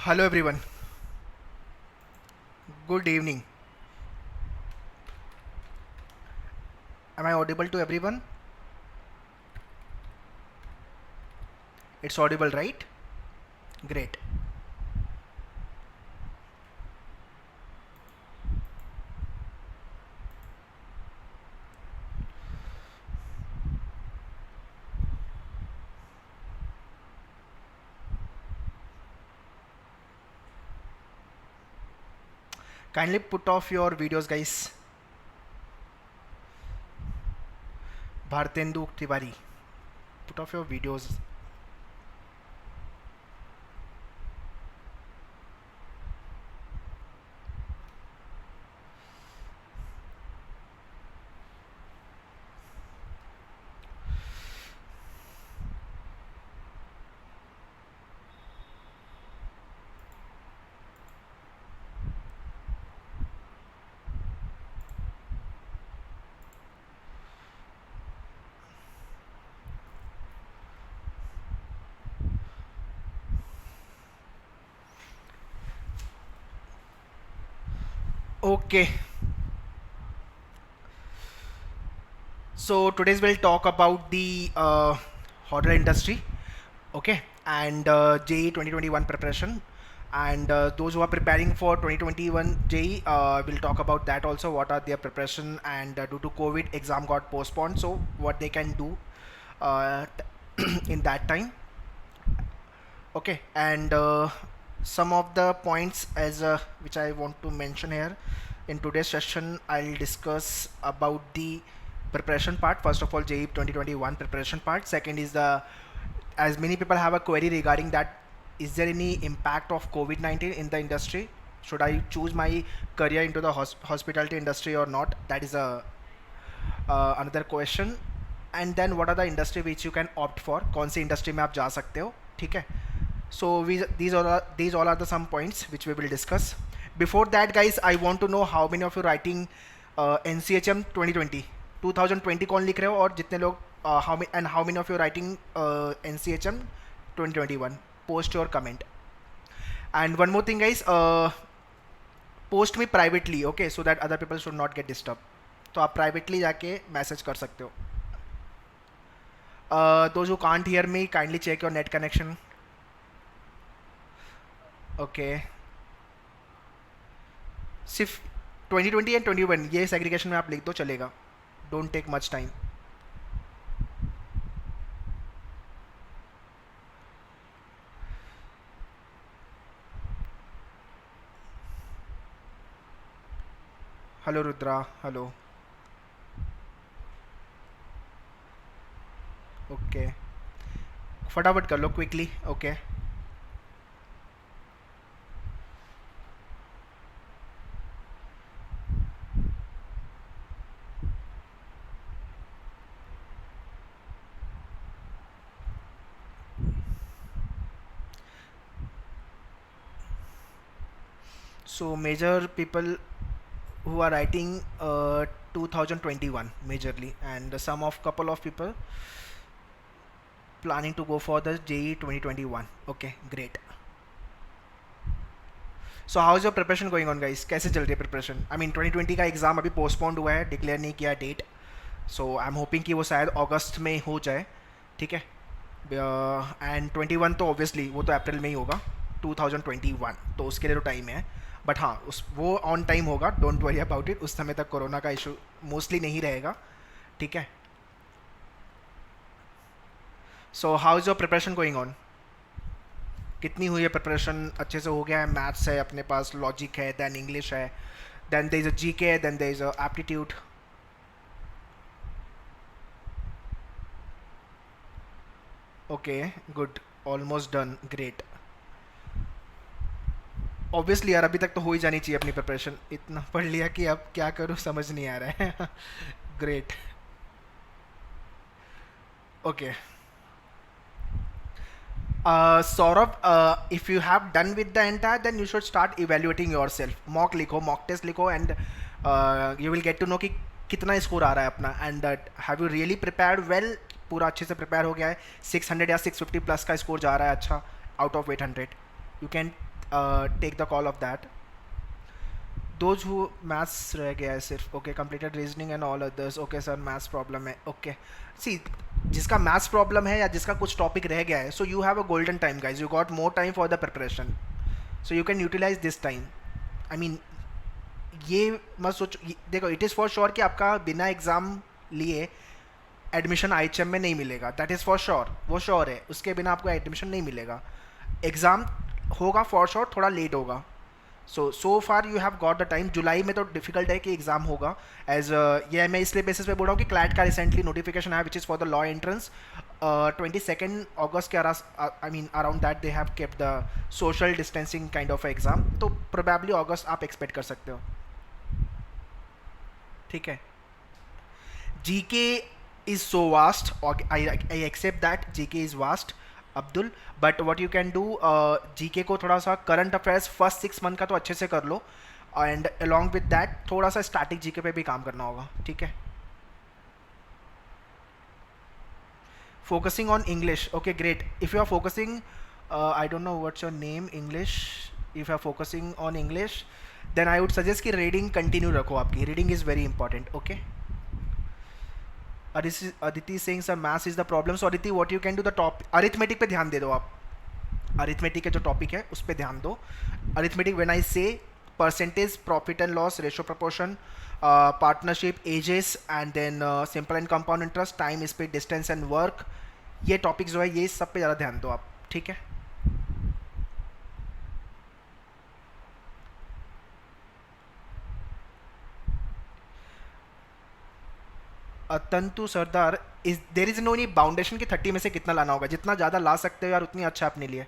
Hello everyone. Good evening. Am I audible to everyone? It's audible, right? Great. Kindly put off your videos, guys. Bhartendu Tiwari. Put off your videos. Okay. So today's we'll talk about the hotel industry. Okay. And JE 2021 preparation. And those who are preparing for 2021 JE, we'll talk about that also. What are their preparation, and due to COVID, exam got postponed. So what they can do in that time. Okay, and some of the points as which I want to mention here in today's session, I'll discuss about the preparation part. First of all, JEE 2021 preparation part. Second is the, as many people have a query regarding that, is there any impact of COVID-19 in the industry? Should I choose my career into the hospitality industry or not? That is a another question. And then what are the industry which you can opt for? कौन सी industry में आप जा सकते हो? ठीक है. So these all are the some points which we will discuss. Before that, guys, I want to know how many of you writing NCHM 2020 2020 कौन लिख रहे हो, और जितने लोग how many of you writing NCHM 2021? Post your comment. And one more thing, guys, post me privately, okay, so that other people should not get disturbed. तो आप privately जाके मैसेज कर सकते हो. Those who can't hear me, kindly check your net connection. Okay. सिर्फ 2020 and 21 ये segregation में आप लिख दो, चलेगा. Don't take much time. Hello Rudra, hello. Okay, फटाफट कर लो quickly. Okay. So major people who are writing 2021 majorly, and some of couple of people planning to go for the JEE 2021. Okay, great. So how is your preparation going on, guys? कैसे चल रही है preparation? I mean 2020 का exam अभी postponed हुआ है, declare नहीं किया date. So I am hoping कि वो शायद अगस्त में हो जाए. ठीक है. एंड 21 तो ऑब्वियसली वो तो अप्रैल में ही होगा. 2021 तो उसके लिए तो टाइम है. बट हाँ, उस वो ऑन टाइम होगा, डोंट वरी अबाउट इट. उस समय तक कोरोना का इशू मोस्टली नहीं रहेगा. ठीक है. So how is your preparation going on? कितनी हुई है प्रिपरेशन? अच्छे से हो गया है? मैथ्स है अपने पास, लॉजिक है, देन इंग्लिश है, then there is a GK, then there is a aptitude. Okay, good. Almost done. Great. Obviously यार, अभी तक तो हो ही जानी चाहिए अपनी प्रिपरेशन. इतना पढ़ लिया कि अब क्या करूँ समझ नहीं आ रहा है. Great. Okay. Saurabh, if you have done with the entire, then you should start evaluating yourself. Mock लिखो, mock test लिखो, and you will get to know कि कितना स्कोर आ रहा है अपना. And have you really prepared well? पूरा अच्छे से प्रिपेयर हो गया है. 600 या 650 प्लस का स्कोर जा रहा है अच्छा, out of 800. You can take the call of that. Those who maths रह गया है सिर्फ. Okay, completed reasoning and all others. Okay sir, maths problem है. ओके, सी, जिसका मैथ्स प्रॉब्लम है या जिसका कुछ टॉपिक रह गया है, so you have a golden time guys. You got more time for the preparation, so you can utilize this time. I mean, ये मत सोचो, देखो, इट इज़ फॉर श्योर कि आपका बिना एग्ज़ाम लिए एडमिशन IHM में नहीं मिलेगा. दैट इज़ फॉर श्योर, वो श्योर है. उसके बिना आपको एडमिशन नहीं मिलेगा. एग्ज़ाम होगा फॉर श्योर, थोड़ा लेट होगा. So far you have got the time. जुलाई में तो डिफिकल्ट है कि एग्ज़ाम होगा. एज ये मैं इसलिए बेसिस पे बोल रहा हूँ कि क्लैट का रिसेंटली नोटिफिकेशन आया which is for the law entrance. 22 अगस्त के I mean around that they have kept the social distancing kind of exam. तो प्रोबेबली अगस्त आप एक्सपेक्ट कर सकते हो. ठीक है. GK is so vast. I accept that GK is vast, Abdul. But what you can do, GK को थोड़ा सा करंट अफेयर्स फर्स्ट 6 मंथ का तो अच्छे से कर लो, एंड अलॉन्ग विद दैट थोड़ा सा स्टैटिक GK पे भी काम करना होगा. ठीक है. Focusing on English. Okay, great. If you are focusing, I don't know what's your name, English. If you are focusing on English, then I would suggest कि रीडिंग कंटिन्यू रखो. आपकी reading is very important. Okay. Aditi saying sir maths is the problem. So Aditi, what you can do, the top arithmetic पे ध्यान दे दो आप. Arithmetic के जो topic है उस पर ध्यान दो. Arithmetic when I say percentage, profit and loss, ratio proportion, partnership, ages, and then simple and compound interest, time, speed, distance and work, ये टॉपिक जो है ये सब पे ज़्यादा ध्यान दो आप. ठीक है. Tantu Sardar, is there is no any boundation की 30 में से कितना लाना होगा. जितना ज़्यादा ला सकते हो यार उतनी अच्छा अपने लिए.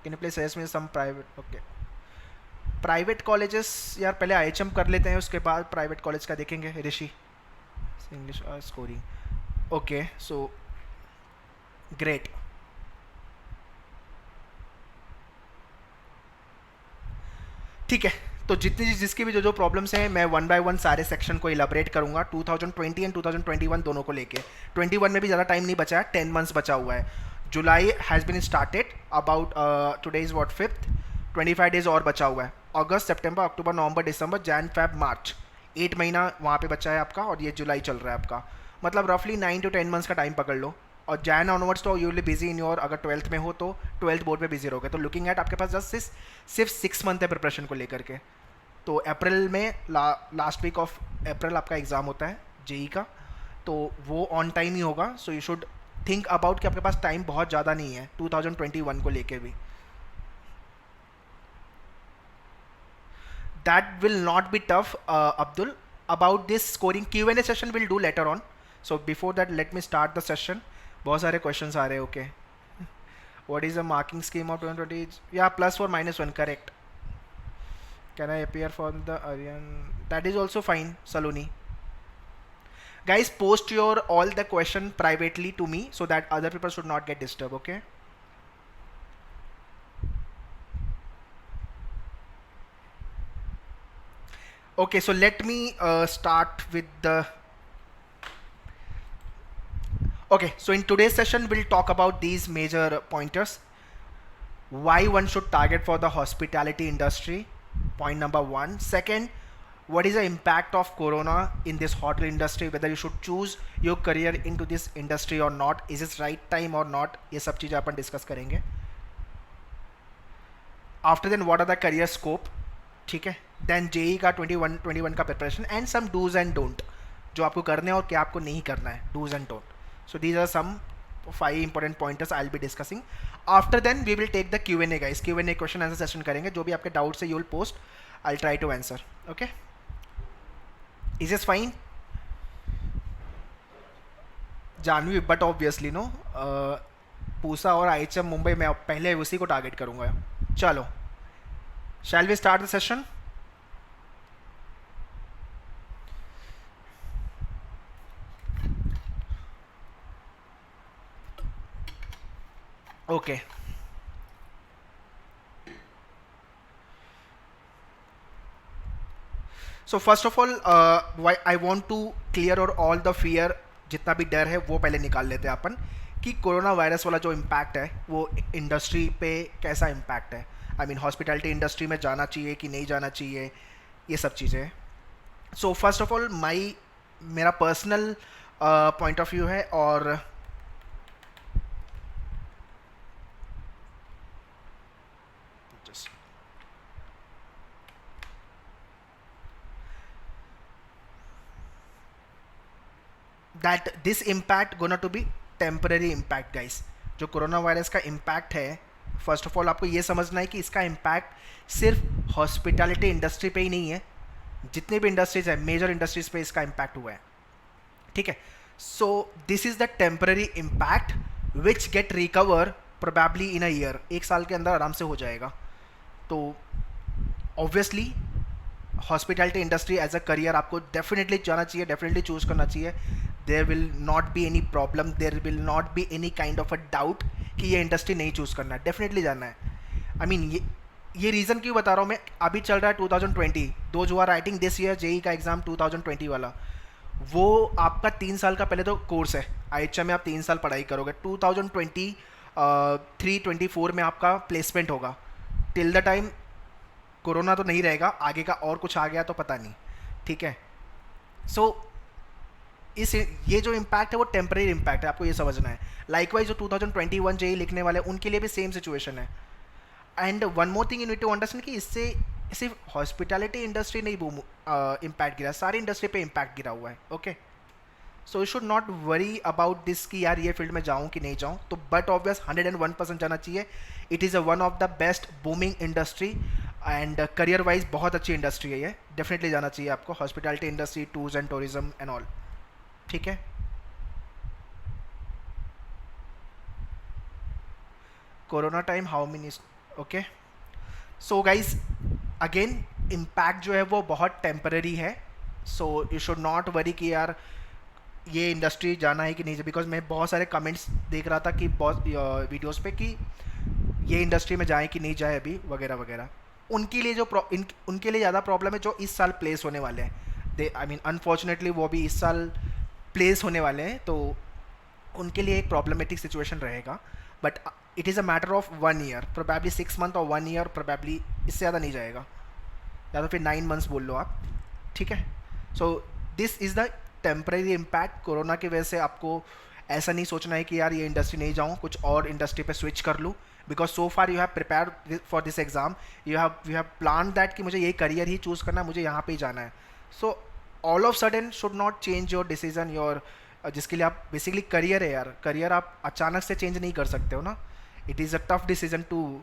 Can you please suggest me some private. Okay, private colleges यार पहले IHM कर लेते हैं, उसके बाद प्राइवेट कॉलेज का देखेंगे. Rishi, English scoring. Okay, so great. ठीक है. तो जितनी जिसकी भी जो प्रॉब्लम्स हैं मैं वन बाय वन सारे सेक्शन को इलाबरेट करूंगा. 2020 एंड 2021 दोनों को लेके. 21 में भी ज़्यादा टाइम नहीं बचा है, 10 मंथ्स बचा हुआ है. July has been started about today is what 5th. 25 days और बचा हुआ है. अगस्त, सितंबर, अक्टूबर, नवंबर, दिसंबर, जैन, फेब, मार्च, 8 महीना वहाँ पे बचा है आपका, और ये जुलाई चल रहा है आपका. मतलब रफली 9 to 10 मंथ्स का टाइम पकड़ लो. और जैन ऑनवर्ड्स तो you will busy in your, अगर 12th में हो तो 12th बोर्ड पे बिजी रहोगे. तो लुकिंग एट आपके पास जस्ट सिर्फ 6 मंथ है प्रिपरेशन को लेकर के. तो अप्रैल में लास्ट वीक ऑफ अप्रैल आपका एग्ज़ाम होता है JEE का, तो वो ऑन टाइम ही होगा. सो यू शुड थिंक अबाउट कि आपके पास टाइम बहुत ज़्यादा नहीं है 2021 को लेके भी. That will not be tough. Abdul, about this scoring Q&A session will do later on. So before that let me start the session. बहुत सारे क्वेश्चंस आ रहे हैं. Okay, what is the marking scheme of 2020? या +4 -1, correct. Can I appear for the Aryan? That is also fine, Saloni. Guys, post your all the question privately to me so that other people should not get disturbed. Okay. Okay, so let me start with the. Okay, so in today's session we'll talk about these major pointers. Why one should target for the hospitality industry. Point number 1. Second, what is the impact of corona in this hotel industry, whether you should choose your career into this industry or not, is this right time or not, ये सब चीज़ें अपन discuss करेंगे. After then what are the career scope. ठीक है. Then JEE का 21 का preparation and some dos and don't, जो आपको करना है और क्या आपको नहीं करना है, dos and don't. So these are some 5 important pointers I'll be discussing. After then we will take the Q&A guys. Q&A question answer session करेंगे. जो भी आपके डाउट्स है you will post. I'll try to answer. Okay. Is this fine? Janvi, but obviously no. Pusa और IHM Mumbai में पहले उसी को टारगेट करूँगा. चलो, shall we start the session? Okay. So first of all, why I want to clear और all the fear, जितना भी डर है वो पहले निकाल लेते हैं अपन, कि कोरोना वायरस वाला जो इम्पैक्ट है वो इंडस्ट्री पे कैसा इम्पैक्ट है. आई मीन हॉस्पिटैलिटी इंडस्ट्री में जाना चाहिए कि नहीं जाना चाहिए, ये सब चीज़ें। सो फर्स्ट ऑफ ऑल मेरा पर्सनल पॉइंट ऑफ व्यू है, और just that this impact gonna to be temporary impact guys। जो कोरोना वायरस का इम्पैक्ट है, फर्स्ट ऑफ ऑल आपको ये समझना है कि इसका इम्पैक्ट सिर्फ हॉस्पिटैलिटी इंडस्ट्री पे ही नहीं है, जितने भी इंडस्ट्रीज है, मेजर इंडस्ट्रीज पे इसका इम्पैक्ट हुआ है, ठीक है। So this is the temporary impact which get recover probably in a year, एक साल के अंदर आराम से हो जाएगा। तो obviously hospitality industry as a career आपको डेफिनेटली जाना चाहिए, डेफिनेटली चूज करना चाहिए। There will not be any problem, there will not be any kind of a doubt कि ये इंडस्ट्री नहीं चूज़ करना है, डेफिनेटली जाना है। आई मीन ये रीज़न क्यों बता रहा हूँ मैं, अभी चल रहा है 2020, दो जो are writing this year JEE का एग्ज़ाम 2020 वाला, वो आपका 3 साल का पहले तो कोर्स है, IHM में आप 3 साल पढ़ाई करोगे, 2023-24 में आपका प्लेसमेंट होगा। टिल द टाइम कोरोना तो नहीं रहेगा, आगे का और कुछ आ गया तो पता नहीं, ठीक है। सो ये जो इम्पैक्ट है वो टेम्परेरी इम्पैक्ट है, आपको ये समझना है। लाइकवाइज जो 2021 जेई लिखने वाले उनके लिए भी सेम सिचुएशन है। And one more thing you need to understand कि इससे सिर्फ हॉस्पिटैलिटी इंडस्ट्री नहीं बूम इम्पैक्ट गिरा, सारी इंडस्ट्री पे इम्पैक्ट गिरा हुआ है, okay. So you should not worry about this कि यार ये फील्ड में जाऊँ कि नहीं जाऊँ, तो बट ऑब्वियस 101% जाना चाहिए। It is a one of the best booming industry and career wise बहुत अच्छी इंडस्ट्री है ये, डेफिनेटली जाना चाहिए आपको, hospitality industry, tours and tourism and all, ठीक है। Corona time how many, okay. So guys again impact जो है वो बहुत टेम्पररी है, so you should not worry कि यार ये इंडस्ट्री जाना है कि नहीं, बिकॉज मैं बहुत सारे कमेंट्स देख रहा था कि बहुत वीडियोस पे कि ये इंडस्ट्री में जाए कि नहीं जाए अभी वगैरह वगैरह। उनके लिए उनके लिए ज़्यादा प्रॉब्लम है जो इस साल प्लेस होने वाले हैं, दे आई मीन अनफॉर्चुनेटली वो भी इस साल प्लेस होने वाले हैं, तो उनके लिए एक प्रॉब्लमेटिक सिचुएशन रहेगा। But it is a matter of 1 year, probably 6 month और 1 ईयर, प्रोबेबली इससे ज़्यादा नहीं जाएगा, या तो फिर 9 मंथ्स बोल लो आप, ठीक है। So this is the temporary impact. Corona की वजह से आपको ऐसा नहीं सोचना है कि यार ये इंडस्ट्री नहीं जाऊँ, कुछ और इंडस्ट्री पे स्विच कर लूँ, because so far you have prepare for this exam, you have plan that कि मुझे ये करियर ही चूज़ करना है, मुझे यहाँ पे ही जाना है। So all of sudden should not change your decision, your जिसके लिए आप बेसिकली करियर है यार, करियर आप अचानक से चेंज नहीं कर सकते हो ना। It is a tough decision to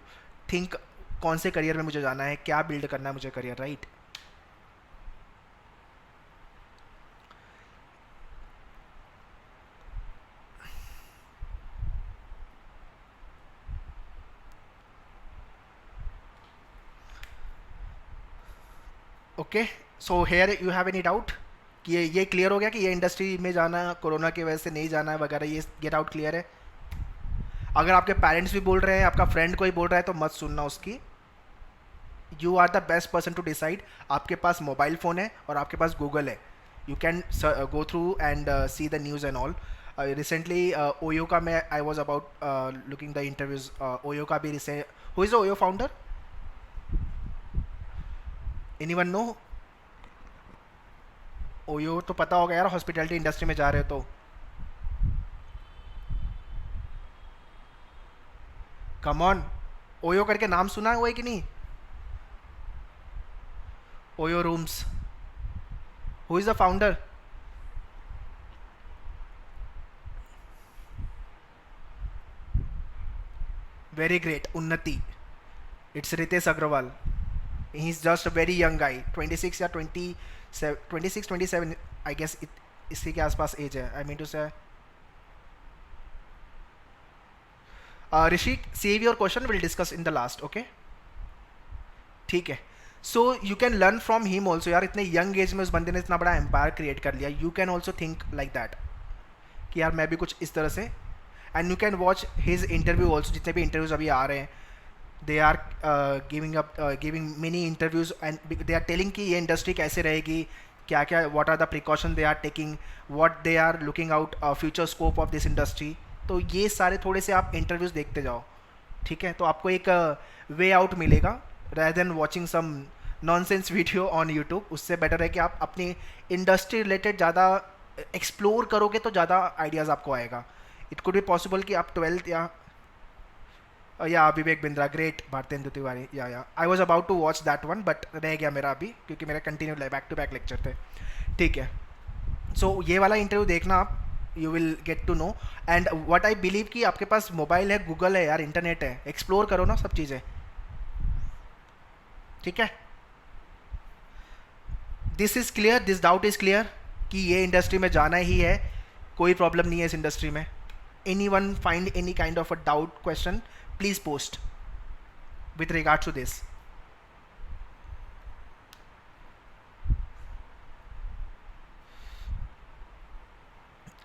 think कौन से करियर में मुझे जाना है, क्या बिल्ड करना है मुझे career, right. Okay, so here you have any doubt कि ये क्लियर हो गया कि ये इंडस्ट्री में जाना कोरोना की वजह से नहीं जाना है वगैरह, ये गेट आउट क्लियर है। अगर आपके पेरेंट्स भी बोल रहे हैं, आपका फ्रेंड कोई बोल रहा है, तो मत सुनना उसकी। You are the best person to decide. आपके पास मोबाइल फ़ोन है और आपके पास गूगल है, you can go through and see the news and all. Recently OYO का मैं I was about looking the interviews, OYO का भी recent, who is the OYO founder, anyone know? OYO तो पता होगा यार, हॉस्पिटैलिटी इंडस्ट्री में जा रहे हो तो। कम ऑन, ओयो करके नाम सुना हुआ है कि नहीं? OYO rooms, who is the founder? Very great, Unnati, it's Ritesh Agarwal. He is just a very young guy, 26 या 26 27 आई गेस, इसी के आसपास एज है। आई mean to say Rishi, save your question, will discuss in the last, okay, ठीक है। So you can learn from him also यार, इतने young age में उस बंदे ने इतना बड़ा एम्पायर क्रिएट कर लिया। You can also think like that कि यार मैं भी कुछ इस तरह से, and you can watch his interview also, जितने भी इंटरव्यूज अभी आ रहे हैं, they are giving many interviews and they are telling कि ये इंडस्ट्री कैसे रहेगी, क्या क्या, what are the precaution they are taking, what they are looking out future scope of this industry. तो ये सारे थोड़े से आप इंटरव्यूज़ देखते जाओ, ठीक है, तो आपको एक वे आउट मिलेगा rather then watching some nonsense video on YouTube. उससे बेटर है कि आप अपनी इंडस्ट्री रिलेटेड ज़्यादा एक्सप्लोर करोगे तो ज़्यादा आइडियाज़ आपको आएगा। इट कुड बी पॉसिबल कि आप 12th या विवेक बिंद्रा, ग्रेट, भारतेंदु तिवारी, या I was about to watch that one but रह गया मेरा अभी, क्योंकि मेरा continue back to back lecture थे। ठीक है, सो ये वाला इंटरव्यू देखना आप, you will get to know. And what I believe कि आपके पास मोबाइल है, गूगल है यार, इंटरनेट है, एक्सप्लोर करो ना सब चीज़ें। ठीक है, this is clear, this doubt is clear कि ये इंडस्ट्री में जाना ही है, कोई प्रॉब्लम नहीं है इस इंडस्ट्री में। Any one find any kind of a doubt question, please post with regards to this.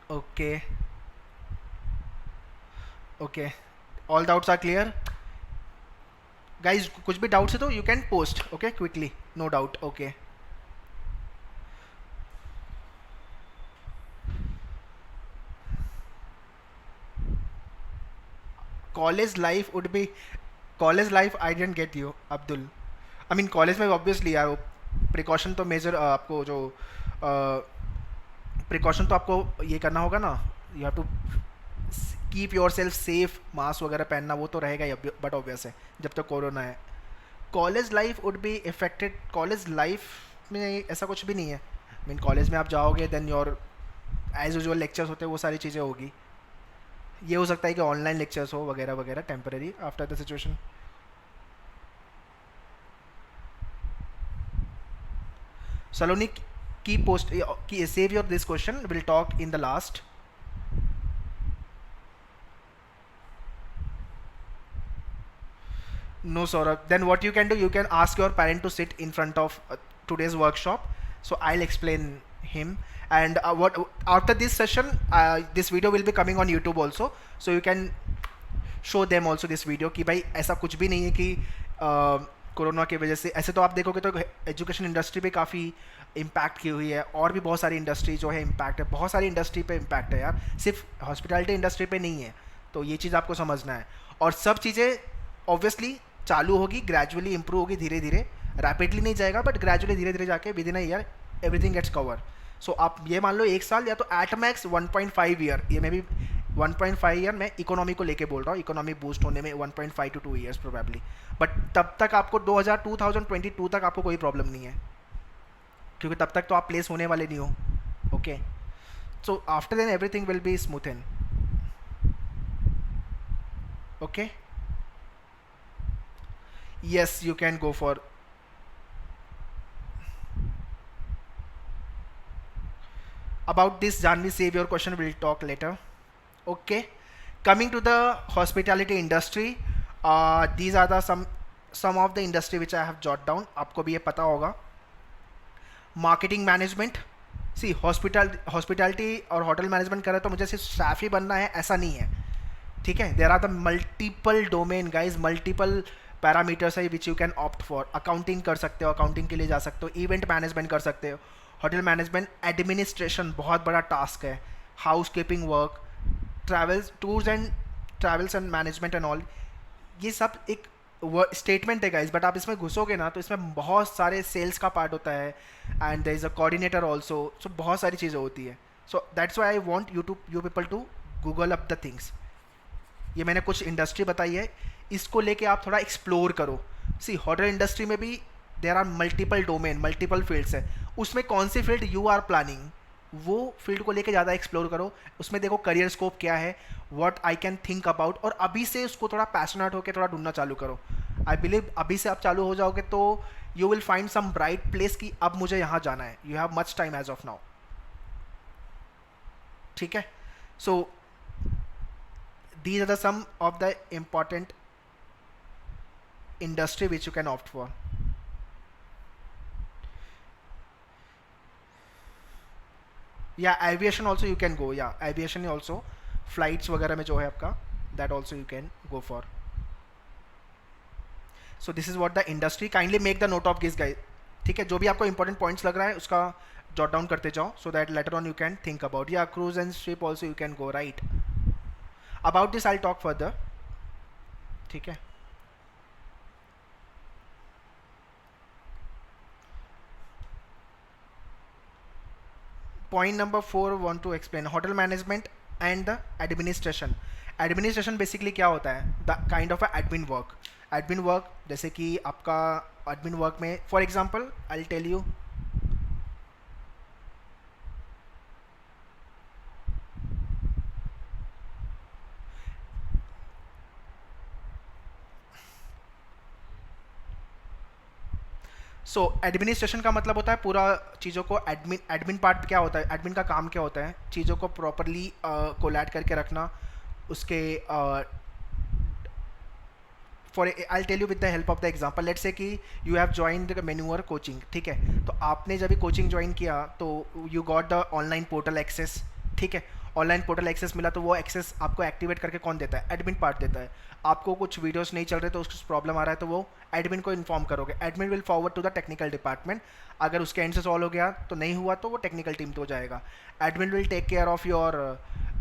Okay, okay, all doubts are clear guys? कुछ भी डाउट्स है तो you can post, okay, quickly, no doubt. Okay, college life would be, college life I didn't get you Abdul. I mean college में obviously यार precaution तो major आपको जो precaution तो आपको ये करना होगा ना, you have to keep yourself safe, mask वगैरह पहनना वो तो रहेगा ही, बट ऑब्वियस है जब तक कोरोना है। College life would be affected, college life में ऐसा कुछ भी नहीं है। मीन कॉलेज में आप जाओगे then your as usual lectures होते हैं, वो सारी चीज़ें होगी। ये हो सकता है कि ऑनलाइन लेक्चर्स हो वगैरह वगैरह temporary after the situation. Saloni, keep post, save your this question, we'll talk in the last. No Saurabh, then what you can do, you can ask your parent to sit in front of today's workshop, so I'll explain him. And what after this session, this video will be coming on YouTube also, so you can show them also this video कि भाई ऐसा कुछ भी नहीं है कि corona की वजह से। ऐसे तो आप देखोगे तो एजुकेशन इंडस्ट्री पे काफ़ी इम्पैक्ट की हुई है, और भी बहुत सारी इंडस्ट्री जो है इम्पैक्ट है, बहुत सारी इंडस्ट्री पे इम्पैक्ट है यार, सिर्फ हॉस्पिटैलिटी इंडस्ट्री पे नहीं है। तो ये चीज़ आपको समझना है, और सब चीज़ें ऑब्वियसली चालू होगी, ग्रेजुअली इंप्रूव होगी धीरे धीरे, रैपिडली नहीं जाएगा बट ग्रेजुअली धीरे धीरे जाके within a year everything gets cover. सो आप ये मान लो 1 साल या तो एट मैक्स 1.5 ईयर, ये मैं भी 1.5 ईयर मैं इकोनॉमी को लेके बोल रहा हूँ, इकोनॉमी बूस्ट होने में 1.5 to 2 ईयर्स प्रोबेबली, बट तब तक आपको 2022 तक आपको कोई प्रॉब्लम नहीं है, क्योंकि तब तक तो आप प्लेस होने वाले नहीं हो। Okay, so after then everything will be smoothen. Okay, yes, you can go for about this Janvi, save your question, we'll talk later. Okay, coming to the hospitality industry, these are the some of the industry which I have jot down, आपको भी ये पता होगा। Marketing management, सी hospitality और hotel management कर रहे तो मुझे सिर्फ स्टाफ ही बनना है ऐसा नहीं है, ठीक है। There are the multiple domain guys, multiple parameters है which you can opt for. Accounting कर सकते हो, अकाउंटिंग के लिए जा सकते हो, इवेंट मैनेजमेंट कर सकते हो, होटल मैनेजमेंट, एडमिनिस्ट्रेशन बहुत बड़ा टास्क है, house keeping work, travels, tours and travels and management and all, ये सब एक स्टेटमेंट है गाइज, बट आप इसमें घुसोगे ना तो इसमें बहुत सारे सेल्स का पार्ट होता है, and there is a coordinator also, so बहुत सारी चीज़ें होती है। So that's why I want you people to google up the things. ये मैंने कुछ इंडस्ट्री बताई है, इसको लेके आप थोड़ा एक्सप्लोर करो। सी होटल इंडस्ट्री में भी there are multiple domain, multiple fields है, उसमें कौन सी फील्ड यू आर प्लानिंग, वो फील्ड को लेके ज़्यादा एक्सप्लोर करो, उसमें देखो करियर स्कोप क्या है, what I can think about, और अभी से उसको थोड़ा पैशनेट होकर थोड़ा ढूंढना चालू करो। आई बिलीव अभी से आप चालू हो जाओगे तो you will find some bright place कि अब मुझे यहाँ जाना है, you have much time as of now, ठीक है। सो these are the some of the important industry which you can opt for. Yeah, aviation also you can go, yeah, aviation also, flights वगैरह में जो है आपका, that also you can go for. So this is what the industry, kindly make the note of this guys, ठीक है। जो भी आपको important points लग रहा है उसका jot down करते जाओ, so that later on you can think about, yeah, cruise and ship also you can go, right. About this I'll talk further, ठीक है। Point number 4 want to explain hotel management and the administration. Administration basically क्या होता है? The kind of admin work. Admin work जैसे कि आपका admin work में for example I tell you, so administration का मतलब होता है पूरा चीज़ों को एडमिन, एडमिन पार्ट क्या होता है, एडमिन का काम क्या होता है? चीज़ों को प्रॉपरली कोलैट करके रखना, उसके for I tell you with the help of the example, let's say कि यू हैव ज्वाइन द मेन्यूअर कोचिंग, ठीक है? तो आपने जब भी कोचिंग ज्वाइन किया तो you got the online portal access, ठीक है? ऑनलाइन पोर्टल एक्सेस मिला तो वो एक्सेस आपको एक्टिवेट करके कौन देता है? एडमिन पार्ट देता है। आपको कुछ वीडियोस नहीं चल रहे तो उसको प्रॉब्लम आ रहा है तो वो एडमिन को इन्फॉर्म करोगे, admin will forward to the technical department. अगर उसके एंड से सॉल्व हो गया तो नहीं हुआ तो वो टेक्निकल टीम तो जाएगा। Admin will take care of your,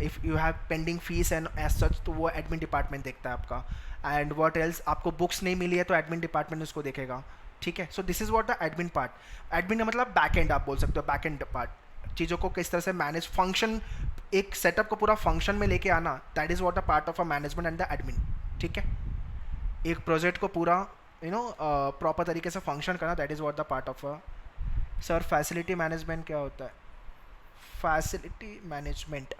if you have pending fees and as such तो वो एडमिन डिपार्टमेंट देखता है आपका। एंड व्हाट एल्स, आपको बुक्स नहीं मिली है तो एडमिन डिपार्टमेंट उसको देखेगा, ठीक है? So this is what the admin part. Admin का मतलब बैक एंड आप बोल सकते हो, बैक एंड पार्ट, चीज़ों को किस तरह से मैनेज, फंक्शन, एक सेटअप को पूरा फंक्शन में लेके आना, that is what the part of a management and the admin, ठीक है? एक प्रोजेक्ट को पूरा प्रॉपर तरीके से फंक्शन करना, that is what the part of a. Sir facility management क्या होता है? Facility management,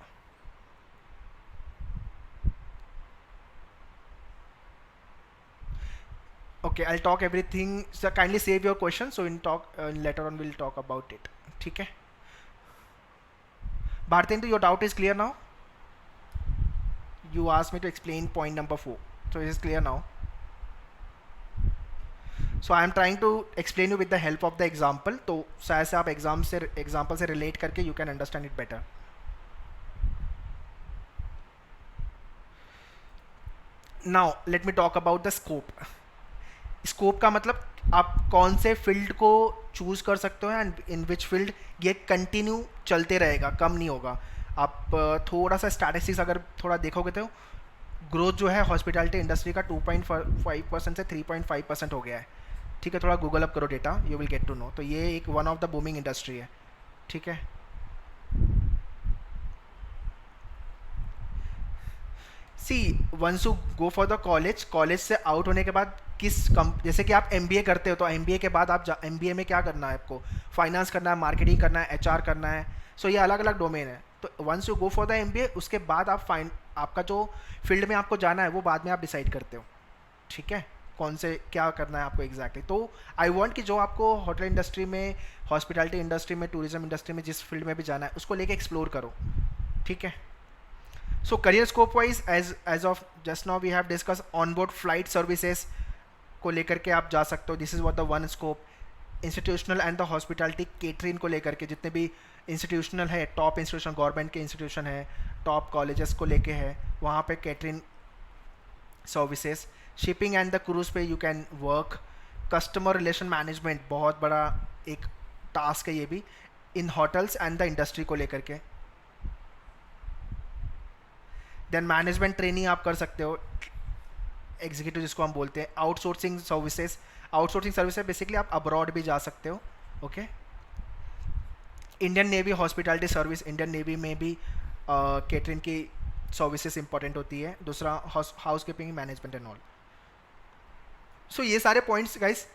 okay, I'll talk everything, so kindly save your question, so in talk later on we'll talk about it, ठीक है? Bhartendra, your doubt is clear now? You asked me to explain point number 4, so it is clear now. So I am trying to explain you with the help of the example, तो शायद से आप example से relate करके you can understand it better. Now let me talk about the scope. Scope का मतलब आप कौन से फील्ड को चूज कर सकते हो एंड इन विच फील्ड ये कंटिन्यू चलते रहेगा, कम नहीं होगा। आप थोड़ा सा स्टैटिस्टिक्स अगर थोड़ा देखोगे तो ग्रोथ जो है हॉस्पिटैलिटी इंडस्ट्री का 2.5% से 3.5% हो गया है, ठीक है? थोड़ा गूगल अप करो data, you will get to know. तो ये एक one of the booming industry है, ठीक है? See once you go for the college, college से आउट होने के बाद किस कम, जैसे कि आप एमबीए करते हो तो एमबीए के बाद आप एमबीए में क्या करना है आपको? फाइनेंस करना है, मार्केटिंग करना है, एचआर करना है। सो ये अलग अलग डोमेन है। तो once you go for the MBA उसके बाद आप आपका जो फील्ड में आपको जाना है वो बाद में आप डिसाइड करते हो, ठीक है? कौन से क्या करना है आपको एग्जैक्टली। तो आई वॉन्ट कि जो आपको होटल इंडस्ट्री में, हॉस्पिटैलिटी इंडस्ट्री में, टूरिज्म इंडस्ट्री में जिस फील्ड में भी जाना है उसको लेके एक्सप्लोर करो, ठीक है? So career scope wise, as of just now we have discussed onboard flight services को लेकर के आप जा सकते हो, this is what the one scope. Institutional and the hospitality catering को लेकर के जितने भी इंस्टीट्यूशनल है, टॉप इंस्टीट्यूशन गवर्नमेंट के इंस्टीट्यूशन है, टॉप कॉलेजेस को लेके है, वहाँ पे catering services. Shipping and the cruise पे you can work. Customer relation management बहुत बड़ा एक टास्क है ये भी इन होटल्स एंड द इंडस्ट्री को लेकर के। देन मैनेजमेंट ट्रेनिंग आप कर सकते हो, एग्जीक्यूटिव जिसको हम बोलते हैं। Outsourcing services, outsourcing services basically आप अब्रॉड भी जा सकते हो, okay? Indian navy hospitality service, Indian navy में भी केटरिंग की सर्विसेज इंपॉर्टेंट होती है। दूसरा house keeping management and all. So ये सारे पॉइंट्स गाइस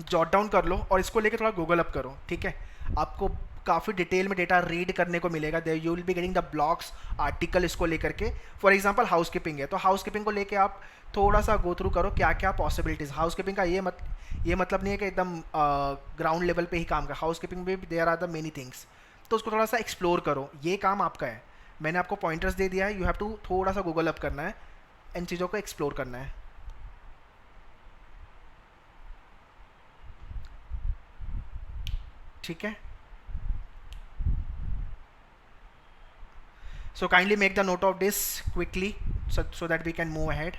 जॉट डाउन कर लो और इसको लेके थोड़ा गूगल अप करो, ठीक है? आपको काफ़ी डिटेल में डेटा रीड करने को मिलेगा, there you will be getting the blogs article इसको लेकर के। फॉर एग्जांपल हाउस कीपिंग है तो हाउस कीपिंग को लेके आप थोड़ा सा गो थ्रू करो, क्या क्या पॉसिबिलिटीज़। हाउस कीपिंग का ये मतलब नहीं है कि एकदम ग्राउंड लेवल पे ही काम का, हाउस कीपिंग में भी there are the many things, तो उसको थोड़ा सा एक्सप्लोर करो, ये काम आपका है। मैंने आपको पॉइंटर्स दे दिया है, यू हैव टू थोड़ा सा गूगल अप करना है, इन चीज़ों को एक्सप्लोर करना है, ठीक है? So kindly make the note of this quickly so that we can move ahead.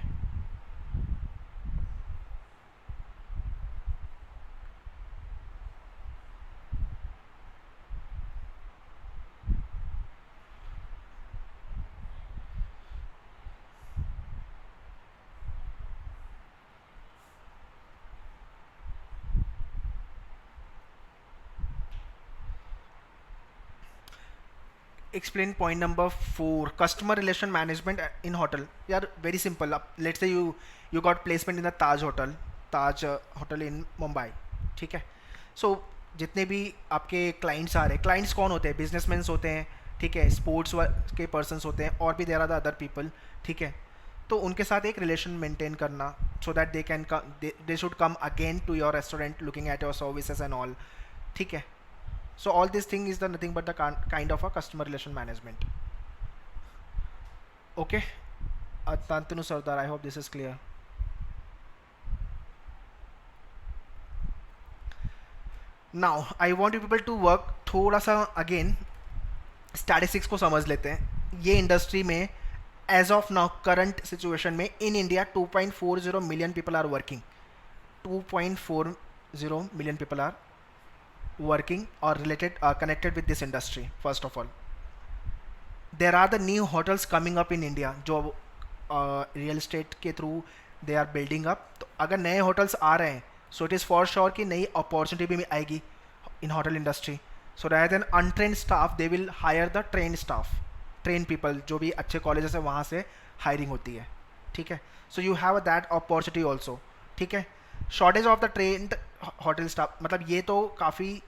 explain point number 4, customer relation management in hotel. यार very simple. Let's say you got placement in the Taj hotel in Mumbai. ठीक है. So जितने भी आपके clients आ रहे हैं, clients कौन होते हैं? Businessmen होते हैं, ठीक है, स्पोर्ट्स के पर्सनस होते हैं, और भी there are the other people, ठीक है. तो उनके साथ एक रिलेशन मेंटेन करना, so that they should come again to your restaurant looking at your services and all, ठीक है. So all this thing is the nothing but the kind of a customer relation management. Okay, Tantanu Sardar, I hope this is clear. Now I want you people to work थोड़ा सा again statistics को समझ लेते हैं. ये industry में as of now current situation में in India 2.40 million people are working. 2.40 million people are working or related connected with this industry. First of all, there are the new hotels coming up in India जो real estate के through they are building up. तो अगर नए hotels आ रहे हैं, so it is for sure कि नई opportunity भी आएगी in hotel industry. So rather than untrained staff, they will hire the trained staff, trained people जो भी अच्छे colleges है वहाँ से hiring होती है, ठीक है. So you have that opportunity also, ठीक है. Shortage of the trend hotel staff, मतलब ये तो काफ़ी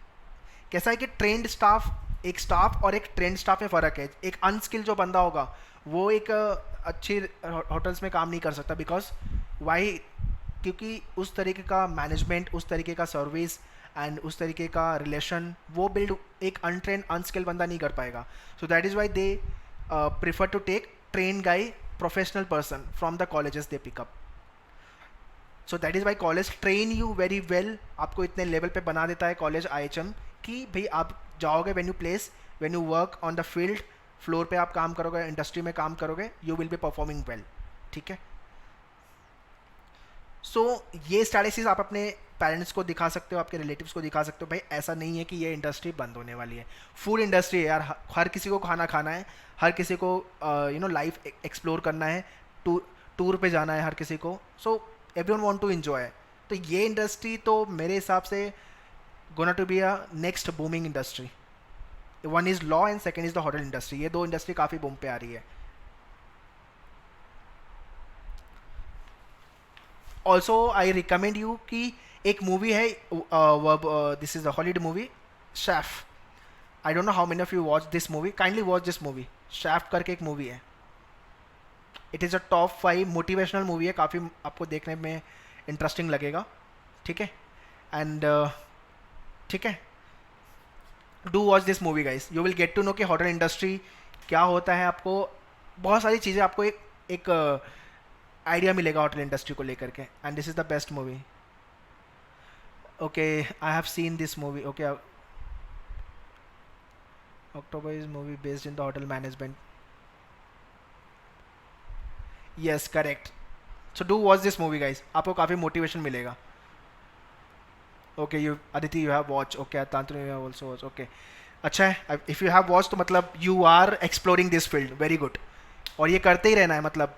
कैसा है कि ट्रेंड स्टाफ, एक स्टाफ और एक ट्रेंड स्टाफ में फ़र्क है. एक अनस्किल जो बंदा होगा वो एक अच्छी होटल्स में काम नहीं कर सकता. Because why? क्योंकि उस तरीके का मैनेजमेंट, उस तरीके का सर्विस एंड उस तरीके का रिलेशन वो बिल्ड एक अनट्रेंड अनस्किल बंदा नहीं कर पाएगा. So that is why they prefer to take train guy, professional person from the colleges they pick up. So that is why college train you very well. आपको इतने लेवल पे बना देता है कॉलेज IHM कि भाई आप जाओगे when you work on the field, floor पे आप काम करोगे, इंडस्ट्री में काम करोगे, you will be performing well, ठीक है. सो ये स्ट्रैटेजीज आप अपने पेरेंट्स को दिखा सकते हो, आपके रिलेटिव्स को दिखा सकते हो. भाई ऐसा नहीं है कि ये इंडस्ट्री बंद होने वाली है. फूड इंडस्ट्री है यार, हर किसी को खाना खाना है, हर किसी को लाइफ एक्सप्लोर करना है, टूर पे जाना है हर किसी को. सो everyone want to enjoy. तो ये इंडस्ट्री तो मेरे हिसाब से gonna to be a next booming industry. One is law and second is the hotel industry. ये दो इंडस्ट्री काफ़ी बूम पे आ रही है. Also I recommend you कि एक मूवी है, this is a Hollywood movie, Chef. I don't know how many of you watch this movie. Kindly watch this movie. Chef करके एक मूवी है. It is a top 5 motivational movie है, काफ़ी आपको देखने में इंटरेस्टिंग लगेगा, ठीक है. एंड ठीक है, do watch this movie guys. You will get to know कि होटल इंडस्ट्री क्या होता है. आपको बहुत सारी चीज़ें, आपको एक आइडिया मिलेगा होटल इंडस्ट्री को लेकर के. And this is the best movie. Okay, I have seen this movie. Okay, October is movie based in the hotel management. Yes correct. So do watch this movie guys, आपको काफ़ी motivation मिलेगा. Okay, you Aditi you have watch. Okay, Tantu you have also watch. Okay, अच्छा है. If you have watch तो मतलब you are exploring this field, very good. और ये करते ही रहना है. मतलब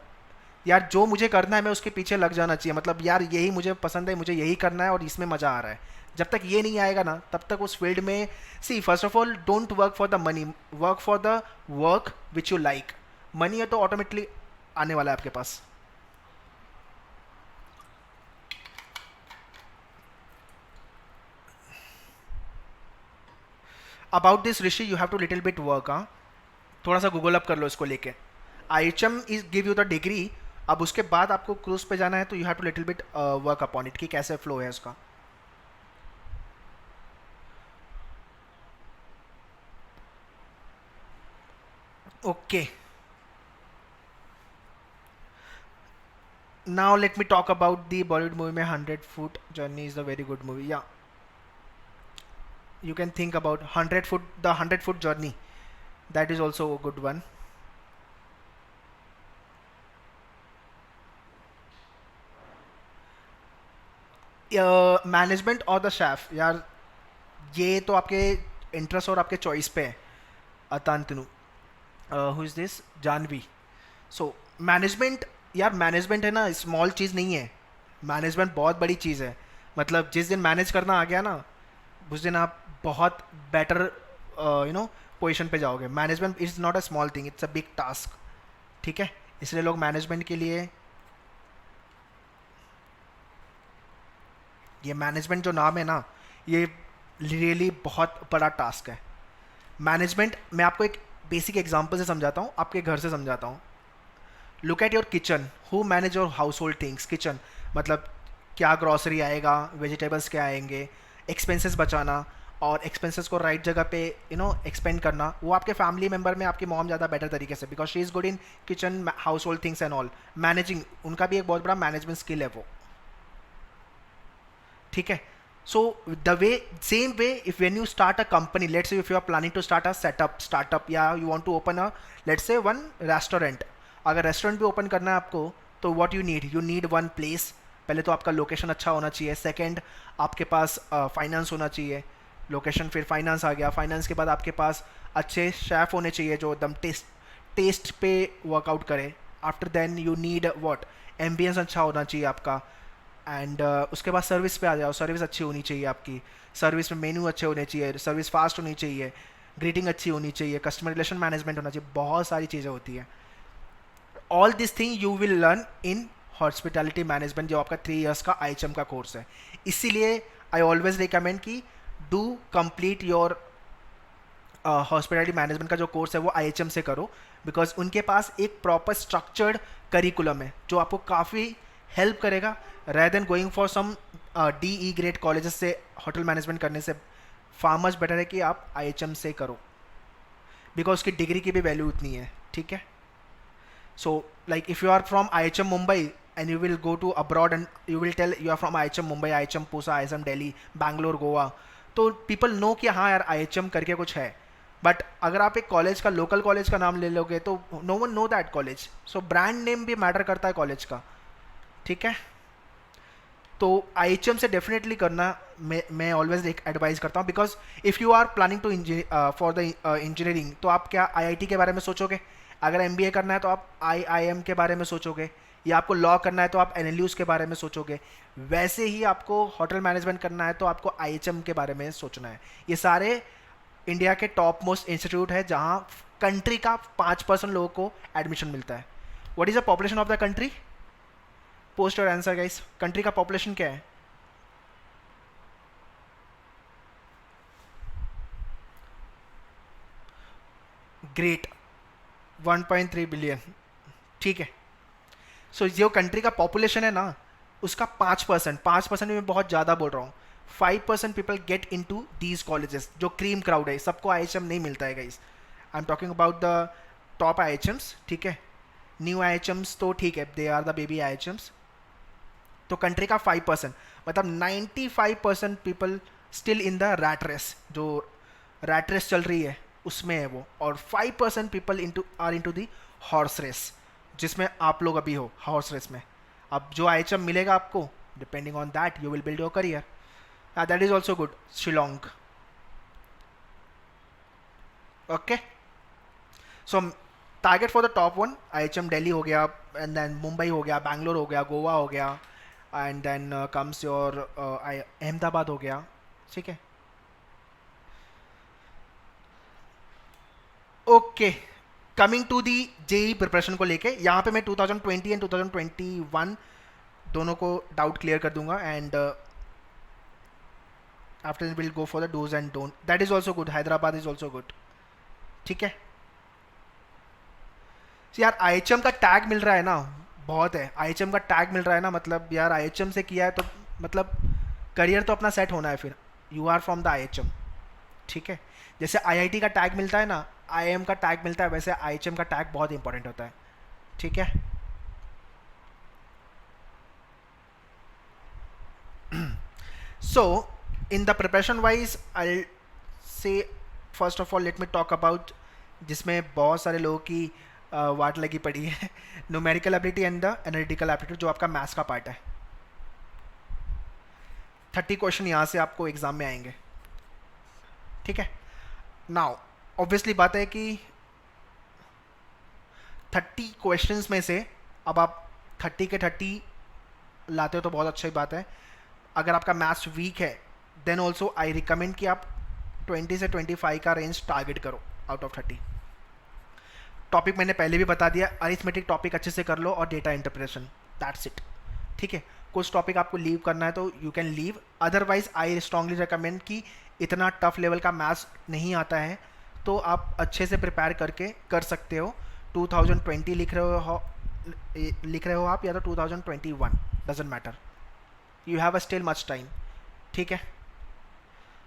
यार जो मुझे करना है मैं उसके पीछे लग जाना चाहिए. मतलब यार यही मुझे पसंद है, मुझे यही करना है और इसमें मज़ा आ रहा है. जब तक ये नहीं आएगा ना तब तक उस फील्ड में see first of all don't work for the money, work for the work which you like. Money है तो ऑटोमेटिकली आने वाला है आपके पास. About this Rishi you have to little bit work. हाँ, थोड़ा सा गूगल अप कर लो इसको लेके. IHM is give you the degree. अब उसके बाद आपको क्रूज पे जाना है तो you have to little bit work upon it कि कैसे फ्लो है उसका. Okay, now let me talk about the Bollywood movie में 100 Foot Journey is a very good movie. Yeah, you can think about 100 foot, the 100 foot journey, that is also a good one. Management और the chef, यार ये तो आपके interest और आपके choice पे है. Atantanu, who is this? Janvi. So management, यार मैनेजमेंट है ना, स्मॉल चीज़ नहीं है. मैनेजमेंट बहुत बड़ी चीज़ है. मतलब जिस दिन मैनेज करना आ गया ना, उस दिन आप बहुत बेटर पोजीशन पे जाओगे. Management is not a small thing, it's a big task. ठीक है, इसलिए लोग मैनेजमेंट के लिए, ये मैनेजमेंट जो नाम है ना, ये रियली बहुत बड़ा टास्क है. मैनेजमेंट, मैं आपको एक बेसिक एग्जांपल से समझाता हूँ, आपके घर से समझाता हूँ. Look at your kitchen, who manage your house hold things. Kitchen मतलब क्या ग्रॉसरी आएगा, वेजिटेबल्स क्या आएंगे, एक्सपेंसेस बचाना और एक्सपेंसेस को राइट जगह पे एक्सपेंड करना, वो आपके फैमिली मेम्बर में आपकी मॉम ज़्यादा बेटर तरीके से, because she is good in kitchen house hold things and all. Managing उनका भी एक बहुत बड़ा मैनेजमेंट स्किल है वो. ठीक है. So the way, same way, if when you start a company, let's say if you are planning to start a startup, या you want to open a, let's say one restaurant. अगर restaurant भी open करना है आपको, तो what you need one place. पहले तो आपका लोकेशन अच्छा होना चाहिए. सेकंड, आपके पास फाइनेंस होना चाहिए. लोकेशन, फिर फाइनेंस आ गया. फाइनेंस के बाद आपके पास अच्छे शेफ होने चाहिए जो एकदम टेस्ट पे वर्कआउट करे. After then you need what, ambience अच्छा होना चाहिए आपका. एंड उसके बाद सर्विस पे आ जाओ. सर्विस अच्छी होनी चाहिए आपकी. सर्विस में मेन्यू अच्छे होने चाहिए, सर्विस फास्ट होनी चाहिए, ग्रीटिंग अच्छी होनी चाहिए, कस्टमर रिलेशन मैनेजमेंट होना चाहिए. बहुत सारी चीज़ें होती हैं. All this thing you will learn in hospitality management, जो आपका 3 years का IHM का कोर्स है. इसीलिए आई ऑलवेज रिकमेंड कि do complete your hospitality management का जो कोर्स है वो IHM से करो, बिकॉज उनके पास एक प्रॉपर स्ट्रक्चर्ड करिकुलम है जो आपको काफ़ी हेल्प करेगा. rather than going for some DE grade colleges से होटल मैनेजमेंट करने से फार मच बेटर है कि आप IHM से करो, बिकॉज उसकी डिग्री की भी वैल्यू उतनी है. ठीक है. So like if you are from IHM Mumbai and you will go to abroad and you will tell you are from IHM Mumbai, IHM Pusa, IHM Delhi, Bangalore, Goa, तो पीपल नो कि हाँ यार IHM करके कुछ है. बट अगर आप एक कॉलेज का, लोकल कॉलेज का नाम ले लोगे तो no one know that college. So brand name भी मैटर करता है कॉलेज का. ठीक है. तो IHM से डेफिनेटली करना मैं ऑलवेज एडवाइज करता हूँ, because if you are planning to for the engineering, तो आप क्या IIT के बारे में सोचोगे. अगर MBA करना है तो आप IIM के बारे में सोचोगे, या आपको लॉ करना है तो आप NLUs के बारे में सोचोगे. वैसे ही आपको होटल मैनेजमेंट करना है तो आपको IHM के बारे में सोचना है. ये सारे इंडिया के टॉप मोस्ट इंस्टीट्यूट है जहाँ कंट्री का 5% लोगों को एडमिशन मिलता है. What is the population of the country? Post और आंसर गाइस. कंट्री का पॉपुलेशन क्या है? Great, 1.3 billion. ठीक है. सो जो कंट्री का पॉपुलेशन है ना, उसका 5% में बहुत ज़्यादा बोल रहा हूँ, 5% people get in to these colleges, जो क्रीम क्राउड है. सबको IHM नहीं मिलता है guys. I am talking about the top IHMs. ठीक है. न्यू IHMs तो ठीक है, they are the baby IHMs. तो कंट्री का 5%, मतलब 95% people still in the rat race, जो रैट रेस चल रही है उसमें है वो. और 5% people are into the horse race, जिसमें आप लोग अभी हो हॉर्स रेस में. अब जो IHM मिलेगा आपको, depending on that you will build your career. That is also good. Shillong. Okay. So target for the top one, IHM Delhi हो गया, एंड देन मुंबई हो गया, बैंगलोर हो गया, गोवा हो गया, and then comes your Ahmedabad हो गया. ठीक है. Okay. Coming to the JEE preparation को लेके, यहाँ पे मैं 2020 एंड 2021 दोनों को डाउट क्लियर कर दूंगा, and after will go for the dos and don't. That is also good. Hyderabad is also good. ठीक है. यार IHM का टैग मिल रहा है ना, बहुत है. IHM का टैग मिल रहा है ना, मतलब यार IHM से किया है तो मतलब करियर तो अपना सेट होना है. फिर you are from the IHM. ठीक है. जैसे IIT का टैग मिलता है ना, IIM का टैग मिलता है, वैसे IHM का टैग बहुत इंपॉर्टेंट होता है. ठीक है. So in the preparation wise I say first of all let me talk about, जिसमें बहुत सारे लोगों की वाट लगी पड़ी है, numerical ability and the analytical aptitude, जो आपका मैथ्स का पार्ट है. 30 क्वेश्चन यहाँ से आपको एग्जाम में आएंगे. ठीक है. नाउ ऑब्वियसली बात है कि 30 क्वेश्चंस में से अब आप 30 के 30 लाते हो तो बहुत अच्छी बात है. अगर आपका मैथ्स वीक है देन ऑल्सो आई रिकमेंड कि आप 20 से 25 का रेंज टारगेट करो. Out of 30। टॉपिक मैंने पहले भी बता दिया, अरिथमेटिक टॉपिक अच्छे से कर लो और डेटा इंटरप्रिटेशन, दैट्स इट। ठीक है, कुछ टॉपिक आपको लीव करना है तो you can leave, otherwise I strongly recommend कि इतना टफ लेवल का मैथ्स नहीं आता है तो आप अच्छे से प्रिपेयर करके कर सकते हो। 2020 लिख रहे हो आप या तो 2021, doesn't matter, you have a still much time. ठीक है,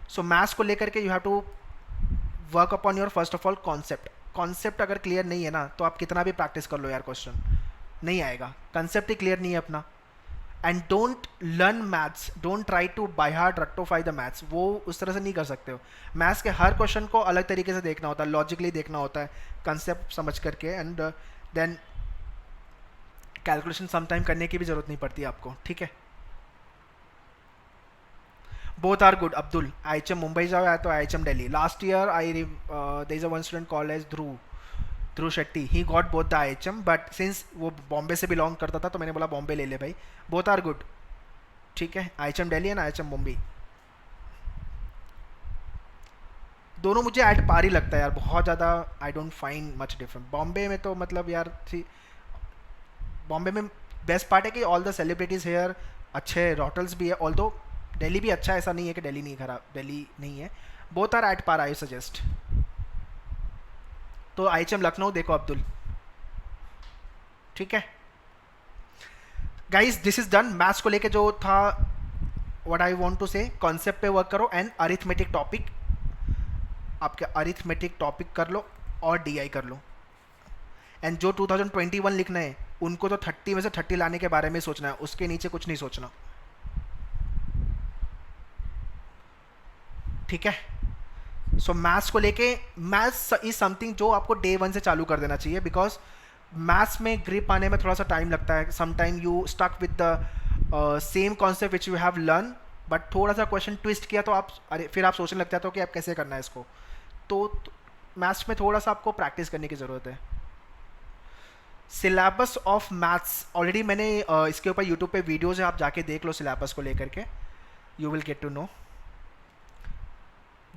सो मैथ्स को लेकर के you have to work upon your first of all concept अगर क्लियर नहीं है ना तो आप कितना भी प्रैक्टिस कर लो यार, क्वेश्चन नहीं आएगा, कंसेप्ट ही क्लियर नहीं है अपना। And don't learn maths, don't try to by heart rectify the maths, वो उस तरह से नहीं कर सकते हो। मैथ्स के हर क्वेश्चन को अलग तरीके से देखना होता है, लॉजिकली देखना होता है, कंसेप्ट समझ करके, एंड देन कैलकुलेशन समटाइम करने की भी जरूरत नहीं पड़ती आपको। ठीक है, both are good Abdul, IHM Mumbai जाओ या तो IHM Delhi. Last year there is a one student called as Dhruv Shetty, he got both the IHM, but since वो बॉम्बे से बिलोंग करता था तो मैंने बोला बॉम्बे ले ले भाई, both are good। ठीक है, IHM Delhi and IHM Mumbai, दोनों मुझे एट पार ही लगता है यार, बहुत ज़्यादा I don't find much different. Bombay में तो मतलब यार बॉम्बे में बेस्ट पार्ट है कि ऑल द सेलिब्रिटीज़ हेयर अच्छे होटल्स भी है, ऑल दो दिल्ली भी अच्छा है, ऐसा नहीं है कि दिल्ली नहीं खराब, दिल्ली नहीं है, both are at par I suggest. तो IHM लखनऊ देखो अब्दुल। ठीक है guys, this is done. Maths को लेके जो था what I want to say, concept पे वर्क करो एंड अरिथमेटिक टॉपिक, आपके अरिथमेटिक टॉपिक कर लो और DI कर लो। एंड जो 2021 लिखना है उनको तो 30 में से 30 लाने के बारे में सोचना है, उसके नीचे कुछ नहीं सोचना। ठीक है, सो मैथ्स को लेके, मैथ्स इज समथिंग जो आपको डे 1 से चालू कर देना चाहिए, बिकॉज मैथ्स में ग्रिप आने में थोड़ा सा टाइम लगता है। Sometime you stuck with the same concept which you have learn, but थोड़ा सा क्वेश्चन ट्विस्ट किया तो आप फिर आप सोचने लगते हो कि आप कैसे करना है इसको। तो मैथ्स में थोड़ा सा आपको प्रैक्टिस करने की ज़रूरत है। सिलेबस ऑफ मैथ्स ऑलरेडी मैंने इसके ऊपर यूट्यूब पे वीडियोज़ है, आप जाके देख लो सिलेबस को लेकर के, you will get to know.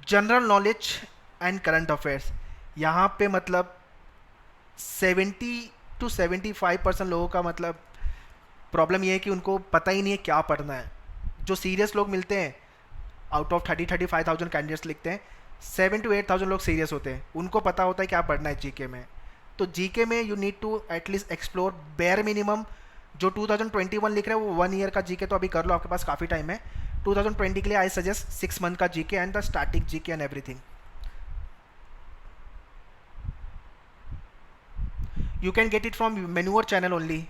General knowledge and current affairs, यहाँ पे मतलब 70 to 75% लोगों का मतलब प्रॉब्लम ये है कि उनको पता ही नहीं है क्या पढ़ना है। जो सीरियस लोग मिलते हैं, आउट ऑफ 35,000 कैंडिडेट्स लिखते हैं, 7 to 8,000 लोग सीरियस होते हैं, उनको पता होता है क्या पढ़ना है जीके में। तो जीके में you need to at least explore bare minimum, जो 2021 लिख रहे हैं वो 1 ईयर का जीके तो अभी कर लो, आपके पास काफ़ी टाइम है। 2020 के लिए आई सजेस्ट 6 मंथ का GK and the static GK and everything. You can get it from manual channel only.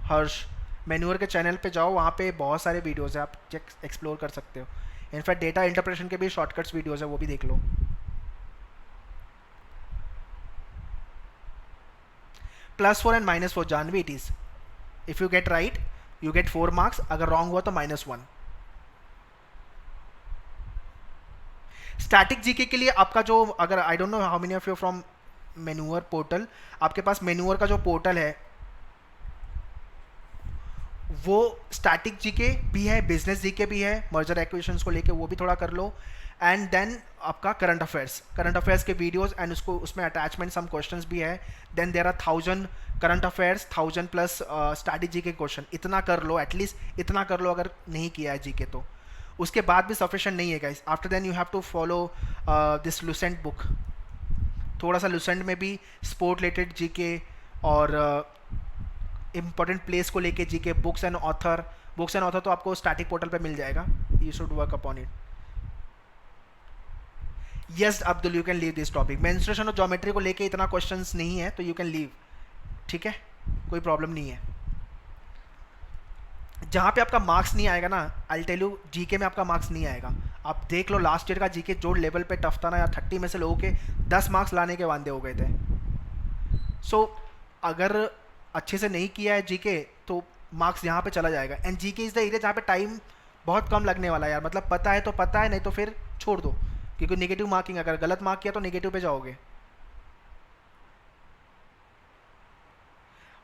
Harsh, manual के चैनल पे जाओ, वहाँ पे बहुत सारे वीडियोज़ है, आप चेक एक्सप्लोर कर सकते हो। इनफैक्ट डेटा इंटरप्रिटेशन के भी शॉर्टकट्स वीडियोज़ है, वो भी देख लो। +4 and -4 Jahnavi it is, if you get right you get 4 marks, अगर रॉन्ग हुआ तो -1। स्टैटिक जीके के लिए आपका जो, अगर I don't know how many of you from manual portal, आपके पास मेन्यूअर का जो पोर्टल है वो स्टैटिक जीके भी है, बिजनेस जीके भी है, मर्जर एक्विजिशंस को लेके वो भी थोड़ा कर लो, एंड देन आपका करंट अफेयर्स के वीडियोस एंड उसको उसमें अटैचमेंट सम क्वेश्चंस भी है। Then there are 1000 current affairs, 1000 plus static GK question. इतना कर लो, एटलीस्ट इतना कर लो अगर नहीं किया है जीके तो। उसके बाद भी सफिशिएंट नहीं है guys, after then you have to follow this Lucent book. थोड़ा सा लुसेंट में भी स्पोर्ट रिलेटेड जीके और इम्पोर्टेंट प्लेस को लेके जीके, बुक्स एंड ऑथर तो आपको स्टैटिक पोर्टल पे मिल जाएगा, you should work upon it. Yes Abdul, you can leave this topic. Menstruation और ज्योमेट्री को लेके इतना क्वेश्चंस नहीं है तो यू कैन लीव, ठीक है, कोई प्रॉब्लम नहीं है। जहाँ पे आपका मार्क्स नहीं आएगा ना, आई टेल यू, जीके में आपका मार्क्स नहीं आएगा। आप देख लो लास्ट ईयर का जीके जो लेवल पे टफ था ना यार, 30 में से लोगों के 10 मार्क्स लाने के वादे हो गए थे। सो अगर अच्छे से नहीं किया है जीके तो मार्क्स यहाँ पे चला जाएगा। And GK is the area जहाँ पे टाइम बहुत कम लगने वाला है यार, मतलब पता है तो पता है, नहीं तो फिर छोड़ दो, क्योंकि नेगेटिव मार्किंग, अगर गलत मार्क किया तो नेगेटिव पे जाओगे।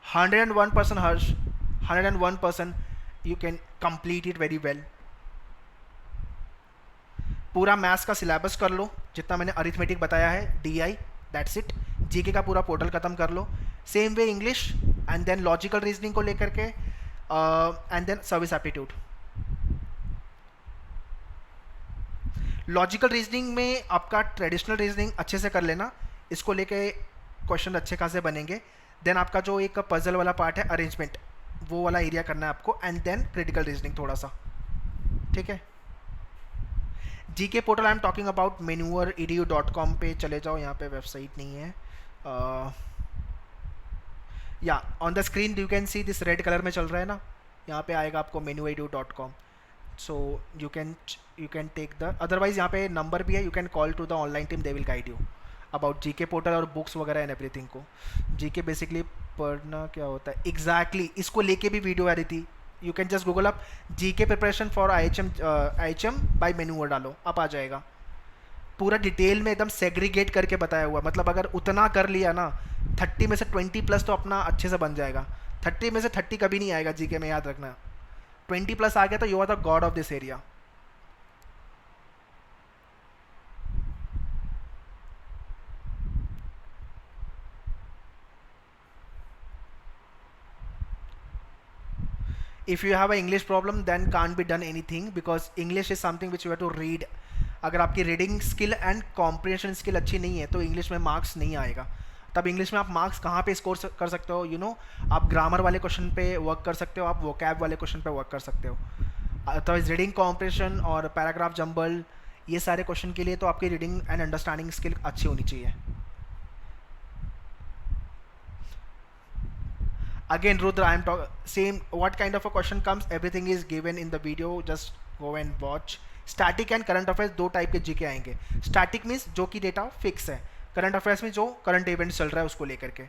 101% हर्ष, 101% you can complete it very well. पूरा मैथ्स का सिलेबस कर लो जितना मैंने अरिथमेटिक बताया है, DI दैट्स इट। जीके का पूरा पोर्टल खत्म कर लो। Same way English, and then logical reasoning को लेकर के, and then service aptitude. Logical reasoning में आपका ट्रेडिशनल रीजनिंग अच्छे से कर लेना, इसको लेके क्वेश्चन अच्छे खासे बनेंगे। देन आपका जो एक पजल वाला पार्ट है अरेंजमेंट, वो वाला एरिया करना है आपको, एंड देन क्रिटिकल रीजनिंग थोड़ा सा, ठीक है। GK portal I am talking about menueredu.com पे चले जाओ, यहाँ पे वेबसाइट नहीं है। या on the screen you can see this red colour में चल रहा है ना, यहाँ पे आएगा आपको menueredu.com। So you can take the, otherwise यहाँ पे नंबर भी है, you can call to the online team, they will guide you about GK portal और बुक्स वगैरह एंड एवरीथिंग को। जीके बेसिकली पढ़ना क्या होता है एग्जैक्टली इसको लेके भी वीडियो आ रही थी, you can just Google up GK preparation for IHM by manual डालो, आप आ जाएगा। पूरा डिटेल में एकदम सेग्रीगेट करके बताया हुआ, मतलब अगर उतना कर लिया ना 30 में से 20 प्लस तो अपना अच्छे से बन जाएगा। 30 में से 30 कभी नहीं आएगा जीके में, याद रखना। 20 प्लस आ गया तो you are the god of this area. if you have a English problem then can't be done anything because English is something which you have to read। अगर आपकी reading skill and comprehension skill अच्छी नहीं है तो English में marks नहीं आएगा। तब इंग्लिश में आप मार्क्स कहाँ पे स्कोर कर सकते हो, आप ग्रामर वाले क्वेश्चन पे वर्क कर सकते हो, आप वोकैब वाले क्वेश्चन पे वर्क कर सकते हो। अदरवाइज रीडिंग कॉम्प्रिहेंशन और पैराग्राफ जंबल, ये सारे क्वेश्चन के लिए तो आपकी रीडिंग एंड अंडरस्टैंडिंग स्किल अच्छी होनी चाहिए। Again Rudra, I am same what kind of a question comes, everything is given in the video, just go and watch। Static and current affairs दो टाइप के GK आएंगे। Static means जो कि data fix है, current affairs में जो current events चल रहा है उसको लेकर के,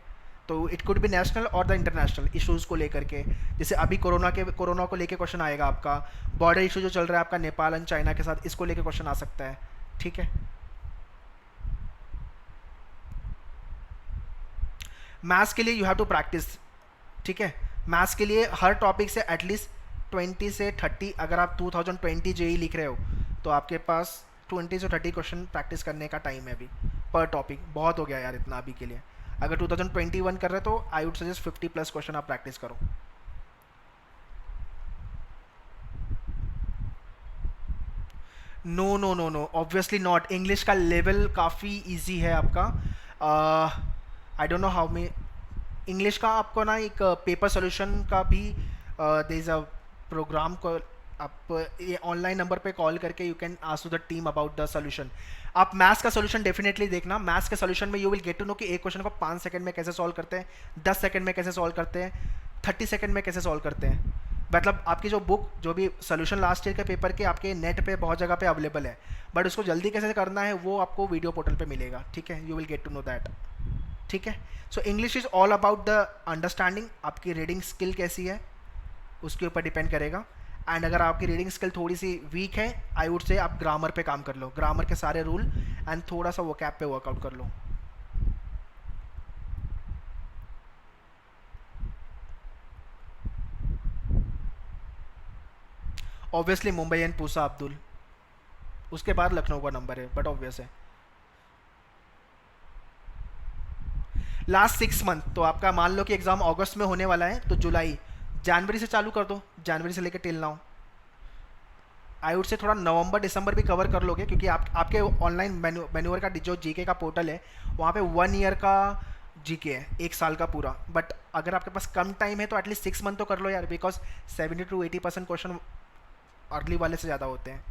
तो इट कुड बी नेशनल और द इंटरनेशनल इश्यूज़ को लेकर के। जैसे अभी कोरोना को लेकर क्वेश्चन आएगा आपका, बॉर्डर इशू जो चल रहा है आपका नेपाल एंड चाइना के साथ, इसको लेकर क्वेश्चन आ सकता है, ठीक है। मैथ्स के लिए यू हैव टू प्रैक्टिस, ठीक है। मैथ्स के लिए हर टॉपिक से एटलीस्ट 20 से 30, अगर आप 2020 जेई लिख रहे हो तो आपके पास 20 से 30 क्वेश्चन प्रैक्टिस करने का टाइम है अभी पर टॉपिक। बहुत हो गया यार इतना अभी के लिए। अगर 2021 कर रहे हो तो I would suggest 50 plus question आप प्रैक्टिस करो। No no no no, obviously not. English का लेवल काफ़ी इजी है आपका। I don't know how may English का आपको ना एक पेपर सोल्यूशन का भी देयर इज़ अ प्रोग्राम को, आप ये ऑनलाइन नंबर पे कॉल करके you can ask to the team about the solution. आप मैथ्स का सोल्यूशन डेफिनेटली देखना। मैथ्स के सोल्यूशन में you will get to know कि एक क्वेश्चन को 5 सेकंड में कैसे सॉल्व करते हैं, 10 सेकंड में कैसे सॉल्व करते हैं, 30 सेकंड में कैसे सॉल्व करते हैं। मतलब आपकी जो बुक, जो भी सोल्यूशन लास्ट ईयर के पेपर के आपके नेट पे बहुत जगह पे अवेलेबल है, बट उसको जल्दी कैसे करना है वो आपको वीडियो पोर्टल पे मिलेगा, ठीक है। You will get to know that, ठीक है। So English is all about the understanding. आपकी रीडिंग स्किल कैसी है उसके ऊपर डिपेंड करेगा। एंड अगर आपकी रीडिंग स्किल थोड़ी सी वीक है, आई वुड से आप ग्रामर पे काम कर लो, ग्रामर के सारे रूल एंड थोड़ा सा वोकैब पे वर्कआउट कर लो। ऑब्वियसली मुंबई एंड पूसा अब्दुल, उसके बाद लखनऊ का नंबर है, बट ऑब्वियस है। लास्ट 6 मंथ, तो आपका मान लो कि एग्जाम अगस्त में होने वाला है, तो जुलाई जनवरी से चालू कर दो, जनवरी से लेकर till now. I would say थोड़ा नवंबर दिसंबर भी कवर कर लोगे, क्योंकि आपके ऑनलाइन मेन्यूअर का जो जीके का पोर्टल है वहाँ पे 1 ईयर का जीके है, 1 साल का पूरा। बट अगर आपके पास कम टाइम है तो एटलीस्ट 6 मंथ तो कर लो यार, बिकॉज 70 to 80% क्वेश्चन अर्ली वाले से ज़्यादा होते हैं।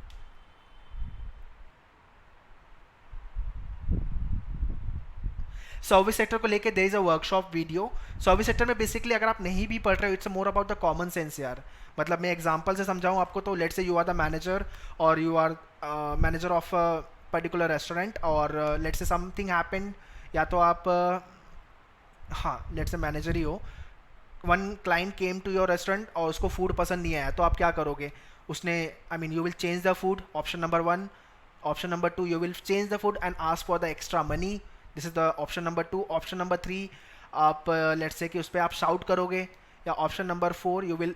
सर्विस सेक्टर को लेके there is a workshop video. Service sector में बेसिकली अगर आप नहीं भी पढ़ रहे हो, it's more about the common sense यार। मतलब मैं एग्जांपल से समझाऊं आपको, तो let's say you are the manager और you are manager of particular restaurant, और लेट्स से समथिंग हैपेंड, या तो आप हाँ लेट्स से मैनेजर ही हो, one client came to your restaurant और उसको फूड पसंद नहीं आया, तो आप क्या करोगे? उसने you will change the food, option number 1। Option number 2, you will change the food and ask for the extra money, this is the option number 2। Option number 3, आप लेट्स से कि उस पर आप शाउट करोगे, या option number 4, you will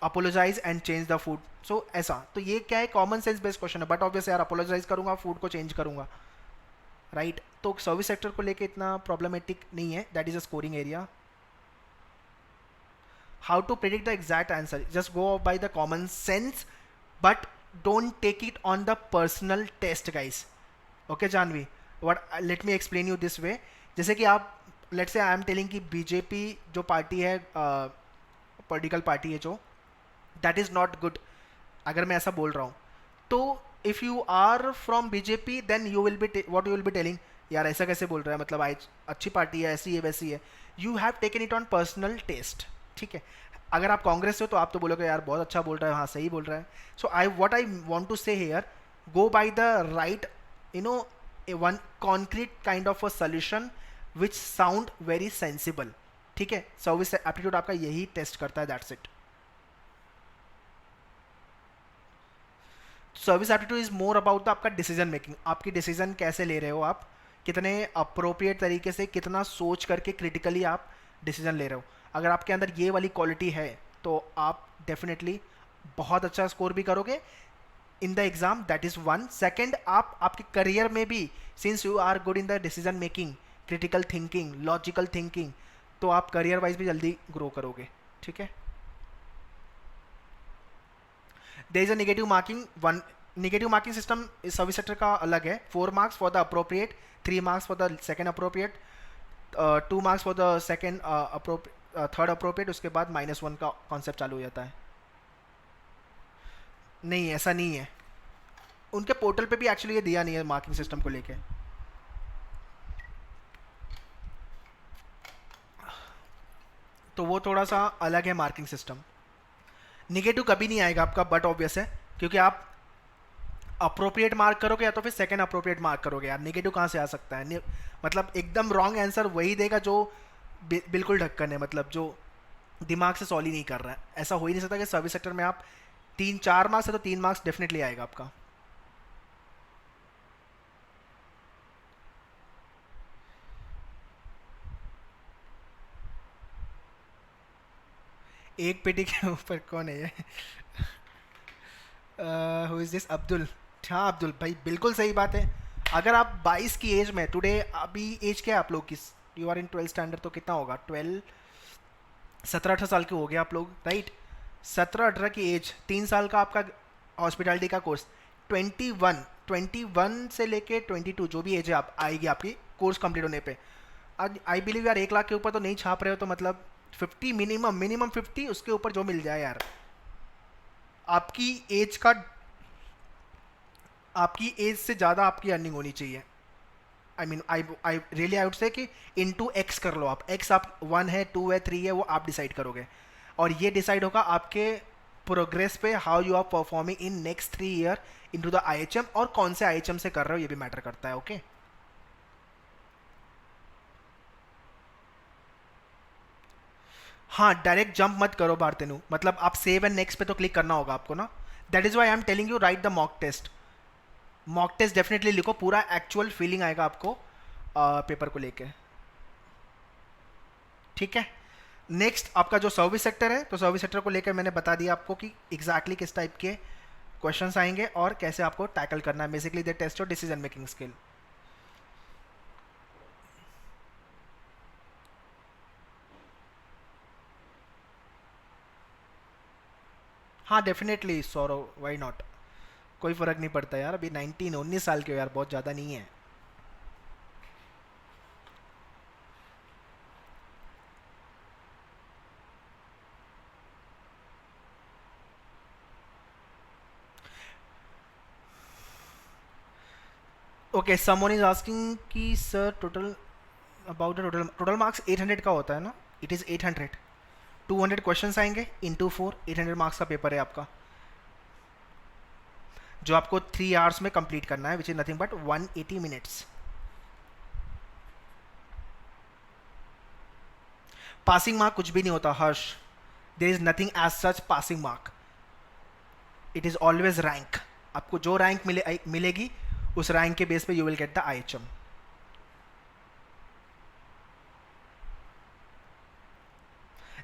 apologize and change the food. So ऐसा, तो ये क्या है, कॉमन सेंस बेस्ड क्वेश्चन है। बट ऑब्वियस यार, अपोलोजाइज करूंगा, फूड को चेंज करूंगा, राइट तो सर्विस सेक्टर को लेके इतना प्रॉब्लमेटिक नहीं है, that is a scoring area. How to predict the exact answer? Just go by the common sense, but don't take it on the personal test, guys. Okay, Janvi. What? Let me explain you this way. जैसे कि आप let's say I am telling कि BJP जो party है, political party है जो, that is not good. अगर मैं ऐसा बोल रहा हूँ तो if you are from BJP then you will be what you will be telling, यार ऐसा कैसे बोल रहा है, मतलब अच्छी पार्टी है, ऐसी है वैसी है. You have taken it on personal taste. ठीक है. अगर आप कांग्रेस से हो तो आप तो बोलोगे यार बहुत अच्छा बोल रहा है, हाँ सही बोल रहा है. So I what I want to say here, go by the right one concrete kind of a solution which sound very sensible. ठीक है. सर्विस एप्टीट्यूड आपका यही टेस्ट करता है, that's it. Service aptitude is more about the आपका decision making. आपकी decision कैसे ले रहे हो आप, कितने अप्रोप्रिएट तरीके से, कितना सोच करके क्रिटिकली आप डिसीजन ले रहे हो. अगर आपके अंदर ये वाली क्वालिटी है तो आप डेफिनेटली बहुत अच्छा स्कोर भी करोगे in the exam. That is one. Second, आप आपके करियर में भी since you are good in the decision making, critical thinking, logical thinking, तो आप करियर वाइज भी जल्दी ग्रो करोगे. ठीक है. There is a negative marking. One negative marking system service sector का अलग है. 4 marks for the appropriate, 3 marks for the second appropriate, 2 marks for the second third appropriate. उसके बाद -1 का कॉन्सेप्ट चालू हो जाता है. नहीं, ऐसा नहीं है. उनके पोर्टल पे भी एक्चुअली ये दिया नहीं है मार्किंग सिस्टम को लेके. तो वो थोड़ा सा अलग है मार्किंग सिस्टम. निगेटिव कभी नहीं आएगा आपका, बट ऑब्वियस है क्योंकि आप अप्रोप्रिएट मार्क करोगे या तो फिर सेकेंड अप्रोप्रिएट मार्क करोगे. यार निगेटिव कहाँ से आ सकता है. मतलब एकदम रॉन्ग आंसर वही देगा जो बिल्कुल ढक्कन है, मतलब जो दिमाग से सॉल्व ही नहीं कर रहा है. ऐसा हो ही नहीं सकता कि सर्विस सेक्टर में आप 3-4 मार्क्स है तो 3 मार्क्स डेफिनेटली आएगा आपका. एक पेटी के ऊपर कौन है ये? Who is this? अब्दुल. हाँ अब्दुल भाई, बिल्कुल सही बात है. अगर आप 22 की एज में, टुडे अभी एज क्या है आप लोग की? You are in 12th standard, तो कितना होगा? 17-18 साल के हो गए आप लोग, राइट. 17-18 की एज, 3 साल का आपका हॉस्पिटैलिटी का कोर्स. 21 से लेके 22 जो भी एज है आप आएगी आपकी कोर्स कंप्लीट होने पे. आज आई बिलीव यार 1 लाख के ऊपर तो नहीं छाप रहे हो, तो मतलब 50 मिनिमम 50, उसके ऊपर जो मिल जाए यार. आपकी एज का, आपकी एज से ज़्यादा आपकी अर्निंग होनी चाहिए. I mean I really I would say कि इनटू एक्स कर लो आप. एक्स आप 1 है, 2 है, 3 है, वो आप डिसाइड करोगे. और ये डिसाइड होगा आपके प्रोग्रेस पे, how you are performing in next 3 year into the IHM, और कौन से आईएचएम से कर रहे हो ये भी मैटर करता है. ओके. हाँ, डायरेक्ट जंप मत करो भारतेनु, मतलब आप सेव एंड नेक्स्ट पे तो क्लिक करना होगा आपको ना. That is why I am telling you write the mock test. Mock test definitely लिखो, पूरा एक्चुअल फीलिंग आएगा आपको पेपर को लेके. ठीक है. नेक्स्ट आपका जो सर्विस सेक्टर है, तो सर्विस सेक्टर को लेकर मैंने बता दिया आपको कि एग्जैक्टली किस टाइप के क्वेश्चंस आएंगे और कैसे आपको टैकल करना है. Basically they test your decision making skill. हाँ डेफिनेटली सौरव, वाई नॉट. कोई फ़र्क नहीं पड़ता यार. अभी 19 साल के हो यार, बहुत ज़्यादा नहीं है. ओके, समवन इज आस्किंग कि sir total about the total marks 800 का होता है ना. It is 800. 200 क्वेश्चंस आएंगे इंटू 4, 800 मार्क्स का पेपर है आपका, जो आपको 3 आवर्स में कंप्लीट करना है, which is nothing but 180 minutes. Passing mark कुछ भी नहीं होता Harsh. There is nothing as such passing mark. It is always rank. आपको जो रैंक मिलेगी उस रैंक के बेस पे you will get the IHM.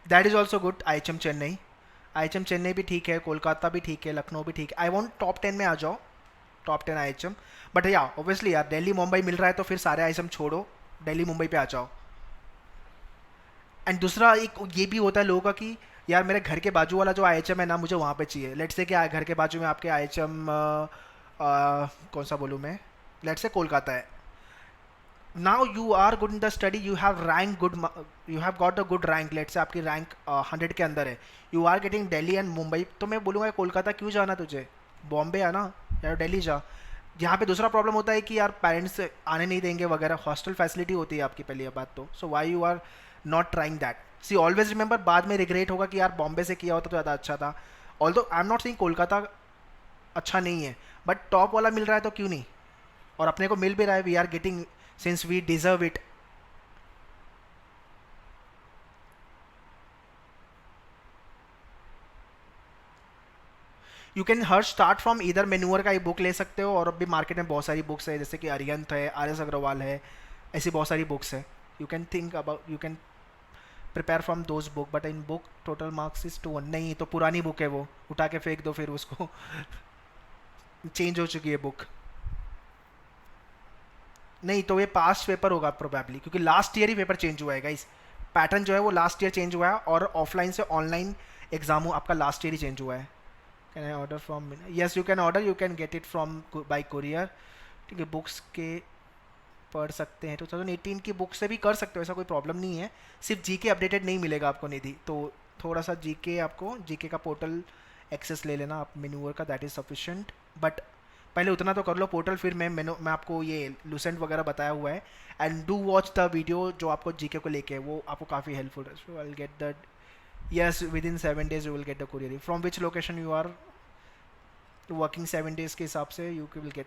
That is also good. IHM Chennai भी ठीक है, कोलकाता भी ठीक है, लखनऊ भी ठीक है. आई वॉन्ट टॉप 10 में आ जाओ. Top 10 IHM. बट या ऑब्वियसली यार दिल्ली मुंबई मिल रहा है तो फिर सारे IHM छोड़ो, दिल्ली मुंबई पे आ जाओ. एंड दूसरा एक ये भी होता है लोगों का कि यार मेरे घर के बाजू वाला जो IHM है ना मुझे वहाँ पे चाहिए. लेट्स से क्या घर के बाजू में आपके IHM कौन सा बोलूँ मैं, लेट्स से कोलकाता है. Now you are good in the study, you have rank good, you have got a good rank, let's say आपकी रैंक 100 के अंदर है, you are getting Delhi and Mumbai. तो मैं बोलूँगा कोलकाता क्यों जाना तुझे, बॉम्बे आना या दिल्ली जा. यहाँ पे दूसरा प्रॉब्लम होता है कि यार पेरेंट्स आने नहीं देंगे वगैरह, हॉस्टल फैसिलिटी होती है आपकी पहली बात तो. So why you are not trying that. See always remember, बाद में रिग्रेट होगा कि यार बॉम्बे से किया होता तो ज़्यादा अच्छा था. Although I am not saying Kolkata अच्छा नहीं है, बट टॉप वाला मिल रहा है तो क्यों नहीं. और अपने को मिल भी रहा है, we are getting since we deserve it. You can हर स्टार्ट फ्रॉम इधर मेन्यूअर का ही बुक ले सकते हो, और अभी मार्केट में बहुत सारी बुक्स है जैसे कि अरियंत है, RS अग्रवाल है, ऐसी बहुत सारी बुक्स है. You can think about, you can prepare from those book. But in book total marks is 2. नहीं तो पुरानी बुक है वो, उठा के फेंक दो फिर उसको. चेंज हो चुकी है बुक. नहीं तो ये पास्ट पेपर होगा प्रोबेबली, क्योंकि लास्ट ईयर ही पेपर चेंज हुआ है गाइस. पैटर्न जो है वो लास्ट ईयर चेंज हुआ है, और ऑफलाइन से ऑनलाइन एग्जाम आपका लास्ट ईयर ही चेंज हुआ है. Can I order from, yes you can order, you can get it from by courier. ठीक है, बुक्स के पढ़ सकते हैं 2018 की बुक से भी कर सकते हो, ऐसा कोई प्रॉब्लम नहीं है. सिर्फ जीके अपडेटेड नहीं मिलेगा आपको निधि, तो थोड़ा सा जीके, आपको जीके का पोर्टल एक्सेस ले लेना आप मेन्यूअर का, दैट इज़ सफिशेंट. बट पहले उतना तो कर लो पोर्टल, फिर मैं आपको ये लूसेंट वगैरह बताया हुआ है. And do watch the video जो आपको जीके को लेके है, वो आपको काफ़ी हेल्पफुल है. So I will get the, yes within 7 days you will get the courier. From which location you are working 7 days के हिसाब से यू विल गेट.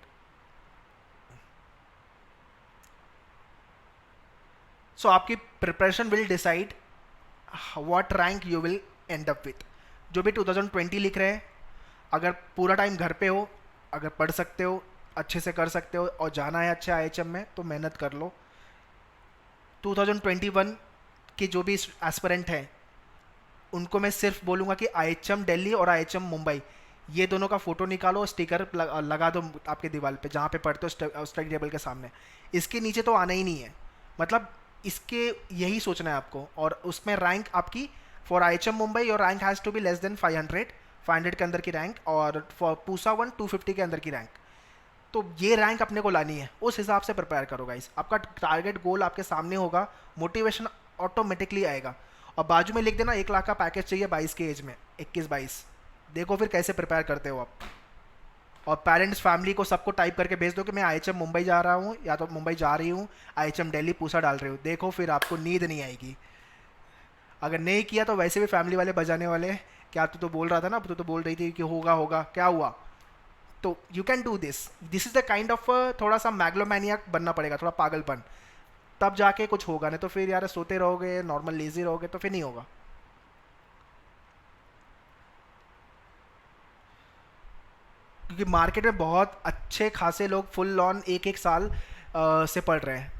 सो आपकी preparation will decide what rank you will end up with. जो भी 2020 लिख रहे हैं, अगर पूरा टाइम घर पे हो, अगर पढ़ सकते हो, अच्छे से कर सकते हो और जाना है अच्छे IHM में तो मेहनत कर लो. 2021 के जो भी एस्पिरेंट हैं उनको मैं सिर्फ बोलूँगा कि IHM दिल्ली और IHM मुंबई, ये दोनों का फ़ोटो निकालो, स्टिकर लगा दो आपके दीवार पे जहाँ पे पढ़ते हो स्टडी टेबल के सामने. इसके नीचे तो आना ही नहीं है, मतलब इसके यही सोचना है आपको. और उसमें रैंक आपकी for IHM Mumbai your rank has to be less than 500 के अंदर की रैंक, और फॉर पूसा 1 250 के अंदर की रैंक. तो ये रैंक अपने को लानी है, उस हिसाब से प्रिपेयर करो गाइस. आपका टारगेट गोल आपके सामने होगा, मोटिवेशन ऑटोमेटिकली आएगा. और बाजू में लिख देना 1 लाख का पैकेज चाहिए 22 के एज में, 21-22. देखो फिर कैसे प्रिपेयर करते हो आप. और पेरेंट्स फैमिली को सबको टाइप करके भेज दो कि मैं IHM मुंबई जा रहा हूँ या तो मुंबई जा रही हूँ, IHM दिल्ली पूसा डाल रही हूँ. देखो फिर आपको नींद नहीं आएगी. अगर नहीं किया तो वैसे भी फैमिली वाले बजाने वाले, क्या तू तो बोल रहा था ना, तू तो बोल रही थी कि होगा होगा, क्या हुआ. तो you can do this. This is the kind of थोड़ा सा मैग्लोमैनिया बनना पड़ेगा, थोड़ा पागलपन, तब जाके कुछ होगा. नहीं तो फिर यार सोते रहोगे, नॉर्मल लेजी रहोगे तो फिर नहीं होगा. क्योंकि मार्केट में बहुत अच्छे खासे लोग फुल ऑन 1-1 साल से पढ़ रहे हैं.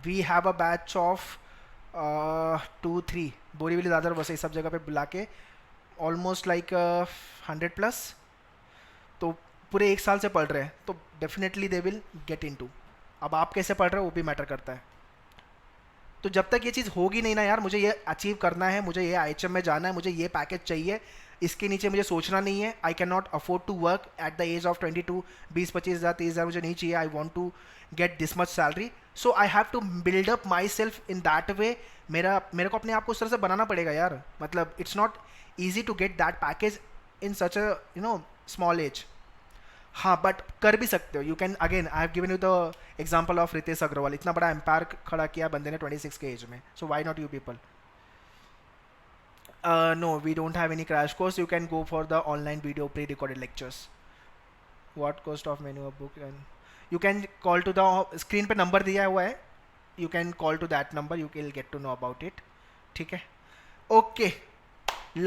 We have a batch of 2-3 Borivali, Dadar, Vasai, सब जगह पे बुला के ऑलमोस्ट लाइक 100+. तो पूरे 1 साल से पढ़ रहे हैं, तो definitely they will get into. अब आप कैसे पढ़ रहे हो वो भी मैटर करता है. तो जब तक ये चीज़ होगी नहीं ना यार, मुझे ये अचीव करना है, मुझे ये IHM में जाना है, मुझे ये पैकेज चाहिए, इसके नीचे मुझे सोचना नहीं है. I can not afford to work at the age of 22. 20-25 हज़ार 30 हज़ार मुझे नहीं चाहिए. I want to get this much salary. So I have to build up my self in that way. मेरे को अपने आप को उस तरह से बनाना पड़ेगा यार. मतलब it's not easy to get that package in such a small age. हाँ बट कर भी सकते हो. You can, again I have given you the example of Ritesh Agarwal. इतना बड़ा एम्पायर खड़ा किया बंदे ने 26 के एज में. So why not you people. No, we don't have any crash course. You can go for the online video pre-recorded lectures. What cost of menu of book? And you can call to the screen पे number दिया हुआ है. You can call to that number. You will get to know about it. ठीक है. Okay.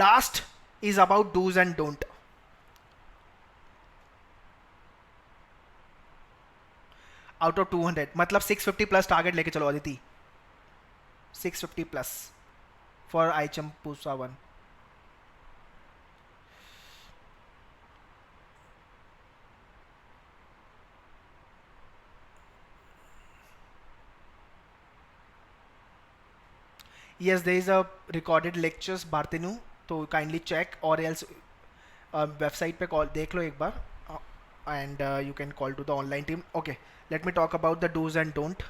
Last is about do's and don't. Out of 200 मतलब 650 plus target लेके चलो Aditi. 650 plus for IHM Pusa 1. Yes, there is a recorded lectures Bharatenu, तो kindly check, और else website पे call देख लो एक बार, and you can call to the online team. Okay, let me talk about the dos and don't.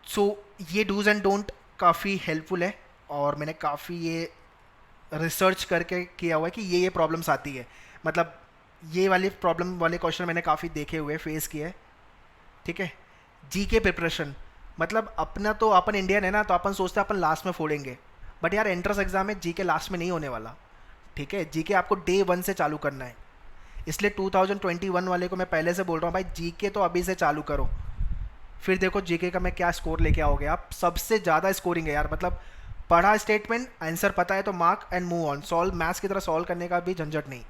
सो ये dos and don't काफ़ी हेल्पफुल है, और मैंने काफ़ी ये रिसर्च करके किया हुआ है कि ये प्रॉब्लम्स आती है. मतलब ये वाली प्रॉब्लम वाले क्वेश्चन मैंने काफ़ी देखे हुए, फेस किए हैं. ठीक है. जी के प्रिपरेशन, मतलब अपना तो अपन इंडियन है ना, तो अपन सोचते हैं अपन लास्ट में फोड़ेंगे, बट यार एंट्रेंस एग्जाम में जी के लास्ट में नहीं होने वाला. ठीक है. जी के आपको डे 1 से चालू करना है. इसलिए 2021 वाले को मैं पहले से बोल रहा हूँ भाई, जी के तो अभी से चालू करो. फिर देखो जीके का मैं क्या स्कोर लेके आओगे आप. सबसे ज़्यादा स्कोरिंग है यार. मतलब पढ़ा स्टेटमेंट, आंसर पता है तो mark and move on. Solve maths की तरह सॉल्व करने का भी झंझट नहीं.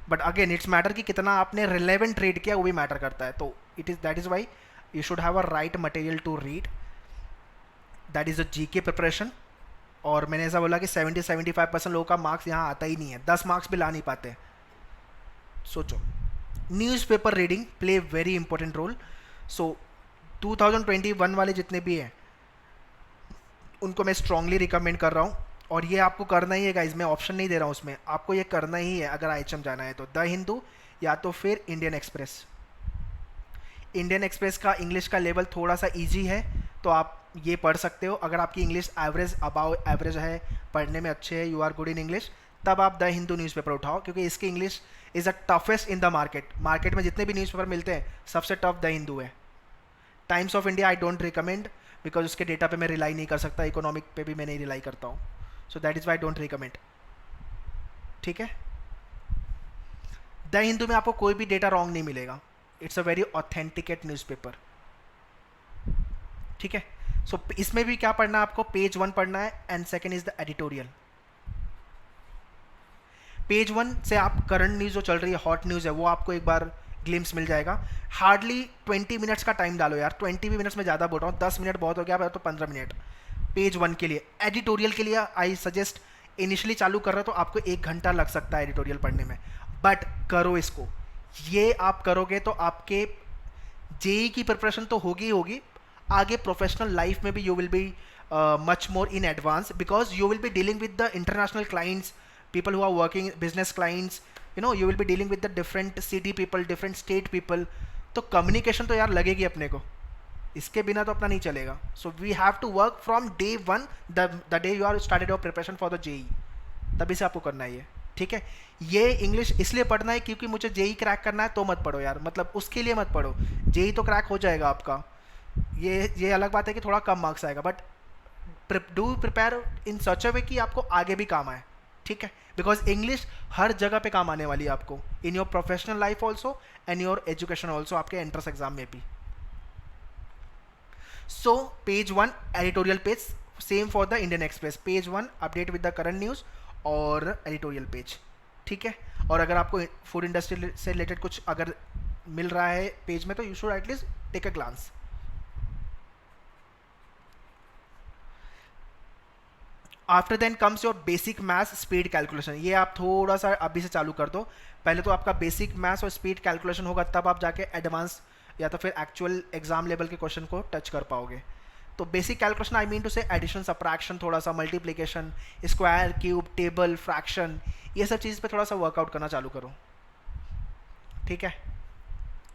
बट अगेन इट्स मैटर कि कितना आपने रिलेवेंट रीड किया, वो भी मैटर करता है. तो that is why you should have a right material to read. That is a GK preparation. और मैंने ऐसा बोला कि 70-75% लोगों का मार्क्स यहाँ आता ही नहीं है, 10 मार्क्स भी ला नहीं पाते. सोचो. Newspaper reading play very important role. So 2021 वाले जितने भी हैं उनको मैं स्ट्रांगली रिकमेंड कर रहा हूँ. और ये आपको करना ही है गाइज, मैं ऑप्शन नहीं दे रहा हूँ उसमें, आपको ये करना ही है. अगर आईएचएम जाना है तो द हिंदू या तो फिर इंडियन एक्सप्रेस. इंडियन एक्सप्रेस का इंग्लिश का लेवल थोड़ा सा इजी है, तो आप ये पढ़ सकते हो. अगर आपकी इंग्लिश एवरेज अबाव एवरेज है, पढ़ने में अच्छे है, you are good in English, तब आप द हिंदू न्यूज़पेपर उठाओ, क्योंकि इसकी English is the toughest in the market. Market में जितने भी न्यूज़पेपर मिलते हैं सबसे टफ द हिंदू है. Times of India I don't recommend, because उसके डेटा पे मैं रिलाई नहीं कर सकता, इकोनॉमिक पे भी मैं नहीं रिलाई करता हूँ. सो that is why don't recommend. ठीक है. द हिंदू में आपको कोई भी डेटा रॉन्ग नहीं मिलेगा. It's a very authenticate newspaper. ठीक है. सो इसमें भी क्या पढ़ना है आपको, पेज 1 पढ़ना है, and second is the editorial. Page 1 से आप करंट न्यूज़ जो चल रही है, हॉट न्यूज़ है, वो आपको एक बार ग्लिम्स मिल जाएगा. हार्डली 20 मिनट्स का टाइम डालो यार. 20 भी मिनट्स में ज़्यादा बोल रहा हूँ, 10 मिनट बहुत हो गया, तो 15 मिनट पेज 1 के लिए. एडिटोरियल के लिए आई सजेस्ट, इनिशियली चालू कर रहे हो तो आपको 1 घंटा लग सकता है एडिटोरियल पढ़ने में, बट करो इसको. ये आप करोगे तो आपके जेई की प्रिपरेशन तो होगी ही होगी, आगे प्रोफेशनल लाइफ में भी you will be much more in advance, because you will be dealing with the international clients, people who are working business clients, you know, you will be dealing with the different city people, different state people. तो communication तो यार लगेगी अपने को, इसके बिना तो अपना नहीं चलेगा. So we have to work from day 1, the day you are started your preparation for the JEE, तभी से आपको करना है ये. ठीक है. ये इंग्लिश इसलिए पढ़ना है क्योंकि मुझे जेई क्रैक करना है, तो मत पढ़ो यार. मतलब उसके लिए मत पढ़ो, जेई तो क्रैक हो जाएगा आपका. ये अलग बात है कि थोड़ा कम मार्क्स आएगा, but do prepare in such अ वे कि आपको आगे भी काम आए. ठीक है. बिकॉज इंग्लिश हर जगह पे काम आने वाली है आपको, in your professional life also and your education also, आपके एंट्रेंस एग्जाम में भी. So page 1 editorial page, same for the Indian express. Page 1 update with the current news और एडिटोरियल पेज. ठीक है. और अगर आपको फूड इंडस्ट्री से रिलेटेड कुछ अगर मिल रहा है पेज में, तो you should at least take a glance. After then comes your basic maths speed calculation. ये आप थोड़ा सा अभी से चालू कर दो. पहले तो आपका बेसिक मैथ्स और स्पीड कैलकुलेशन होगा, तब आप जाके एडवांस या तो फिर एक्चुअल एग्जाम लेवल के क्वेश्चन को टच कर पाओगे. तो basic calculation I mean to say addition, subtraction, थोड़ा सा multiplication, square, cube, table, fraction, ये सब चीज़ पे थोड़ा सा वर्कआउट करना चालू करो. ठीक है.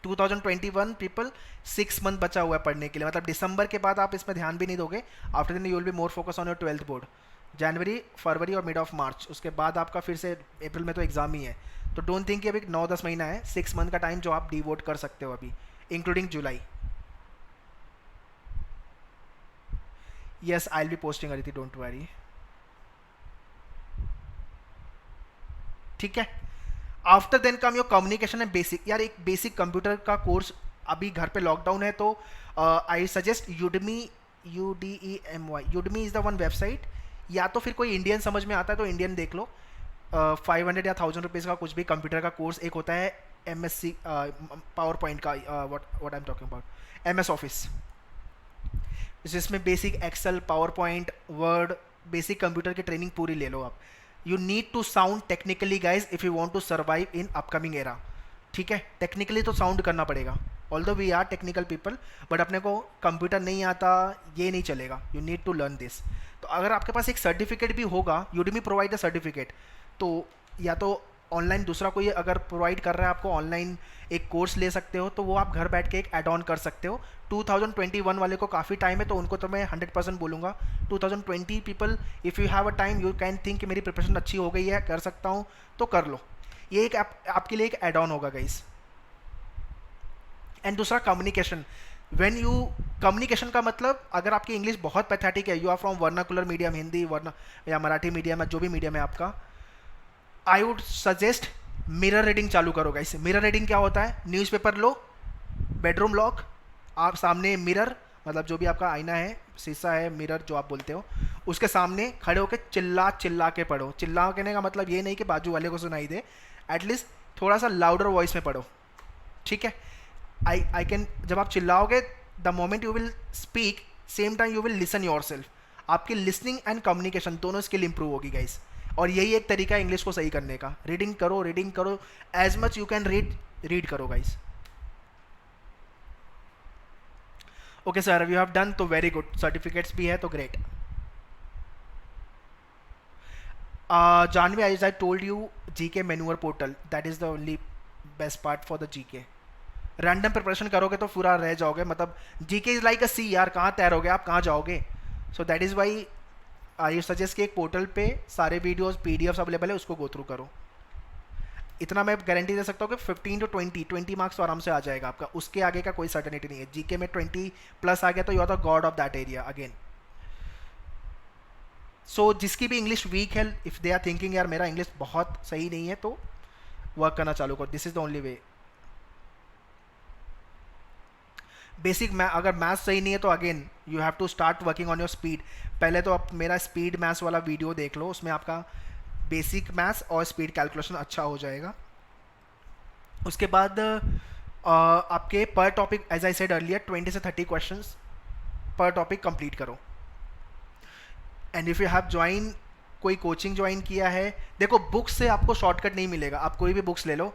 2021 पीपल 6 मंथ बचा हुआ है पढ़ने के लिए. मतलब दिसंबर के बाद आप इसमें ध्यान भी नहीं दोगे. After then you will be more focus on your 12th board. जनवरी, फरवरी और मिड ऑफ मार्च, उसके बाद आपका फिर से अप्रैल में तो एग्ज़ाम ही है. तो डोंट थिंक कि अभी 9-10 महीना है, 6 मंथ का टाइम जो आप डिवोट कर सकते हो अभी, including July. Yes, I will be posting Aditi, don't worry. ठीक है. After then come your communication and basic. यार एक बेसिक कंप्यूटर का कोर्स, अभी घर पे लॉकडाउन है, तो I suggest Udemy, UDEMY. Udemy is the one website. या तो फिर कोई इंडियन समझ में आता है तो इंडियन देख लो. 500 या 1000 रुपीज़ का कुछ भी कंप्यूटर का कोर्स. एक होता है MSc पावर पॉइंट का, what I am talking about, MS office, जिसमें basic excel, power point, word, basic computer की ट्रेनिंग पूरी ले लो आप. You need to sound technically guys if you want to survive in upcoming era. ठीक है. Technically तो साउंड करना पड़ेगा. Although we are technical people, but अपने को कंप्यूटर नहीं आता, ये नहीं चलेगा, you need to learn this. तो अगर आपके पास एक सर्टिफिकेट भी होगा, यूडमी प्रोवाइड द सर्टिफिकेट, तो या तो ऑनलाइन दूसरा कोई अगर प्रोवाइड कर रहा है आपको ऑनलाइन एक कोर्स ले सकते हो, तो वो आप घर बैठ के एक एड ऑन कर सकते हो। 2021 वाले को काफ़ी टाइम है, तो उनको तो मैं 100% बोलूँगा। 2020 people, if you have a time, you can think कि मेरी प्रिपरेशन अच्छी हो गई है, कर सकता हूँ, तो कर लो। ये एक आपके लिए एक एड ऑन होगा गाइस। एंड दूसरा कम्युनिकेशन, व्हेन यू, कम्युनिकेशन का मतलब अगर आपकी इंग्लिश बहुत पैथेटिक है, you are from vernacular medium, Hindi वरना या मराठी मीडियम है, जो भी मीडियम है आपका, आई वुड सजेस्ट मिरर रीडिंग चालू करो गाइस। मिरर रीडिंग क्या होता है? न्यूज़पेपर लो, बेडरूम लॉक, आप सामने मिरर, मतलब जो भी आपका आईना है, शीशा है, मिरर जो आप बोलते हो, उसके सामने खड़े होकर चिल्ला चिल्ला के पढ़ो। चिल्ला कहने का मतलब ये नहीं कि बाजू वाले को सुनाई दे, एटलीस्ट थोड़ा सा लाउडर वॉइस में पढ़ो, ठीक है? आई कैन, जब आप चिल्लाओगे, the moment you will speak, same time you will listen yourself, आपकी लिसनिंग एंड कम्युनिकेशन दोनों स्किल इंप्रूव होगी गाइस। और यही एक तरीका है इंग्लिश को सही करने का। रीडिंग करो, as much you can read करो guys. Okay sir, you have done, तो वेरी गुड, सर्टिफिकेट्स भी है तो great. Janvi, I told you GK manual portal, that is the only best part for the GK. Random preparation करोगे तो पूरा रह जाओगे, मतलब GK is like a sea यार, कहाँ तैरोगे आप, कहाँ जाओगे? So that is why I suggest कि एक पोर्टल पे सारे वीडियोस पीडीएफ्स अवेलेबल है, उसको गो थ्रू करो। इतना मैं गारंटी दे सकता हूँ कि 15 to 20 मार्क्स तो आराम से आ जाएगा आपका, उसके आगे का कोई सर्टेनिटी नहीं है। जीके में 20+ आ गया तो you are the god of that area again. So जिसकी भी इंग्लिश वीक है, इफ़ दे आर थिंकिंग यार मेरा इंग्लिश बहुत सही नहीं है, तो वर्क करना चालू करो, this is the only way. Basic अगर मैथ्स सही नहीं है तो again you have to start working on your speed. पहले तो आप मेरा स्पीड मैथ्स वाला वीडियो देख लो, उसमें आपका बेसिक मैथ्स और स्पीड कैलकुलेशन अच्छा हो जाएगा। उसके बाद आपके पर topic, as I said earlier, 20 से 30 क्वेश्चंस पर टॉपिक कंप्लीट करो। And if you have join, कोई कोचिंग ज्वाइन किया है, देखो बुक्स से आपको शॉर्टकट नहीं मिलेगा। आप कोई भी बुक्स ले लो,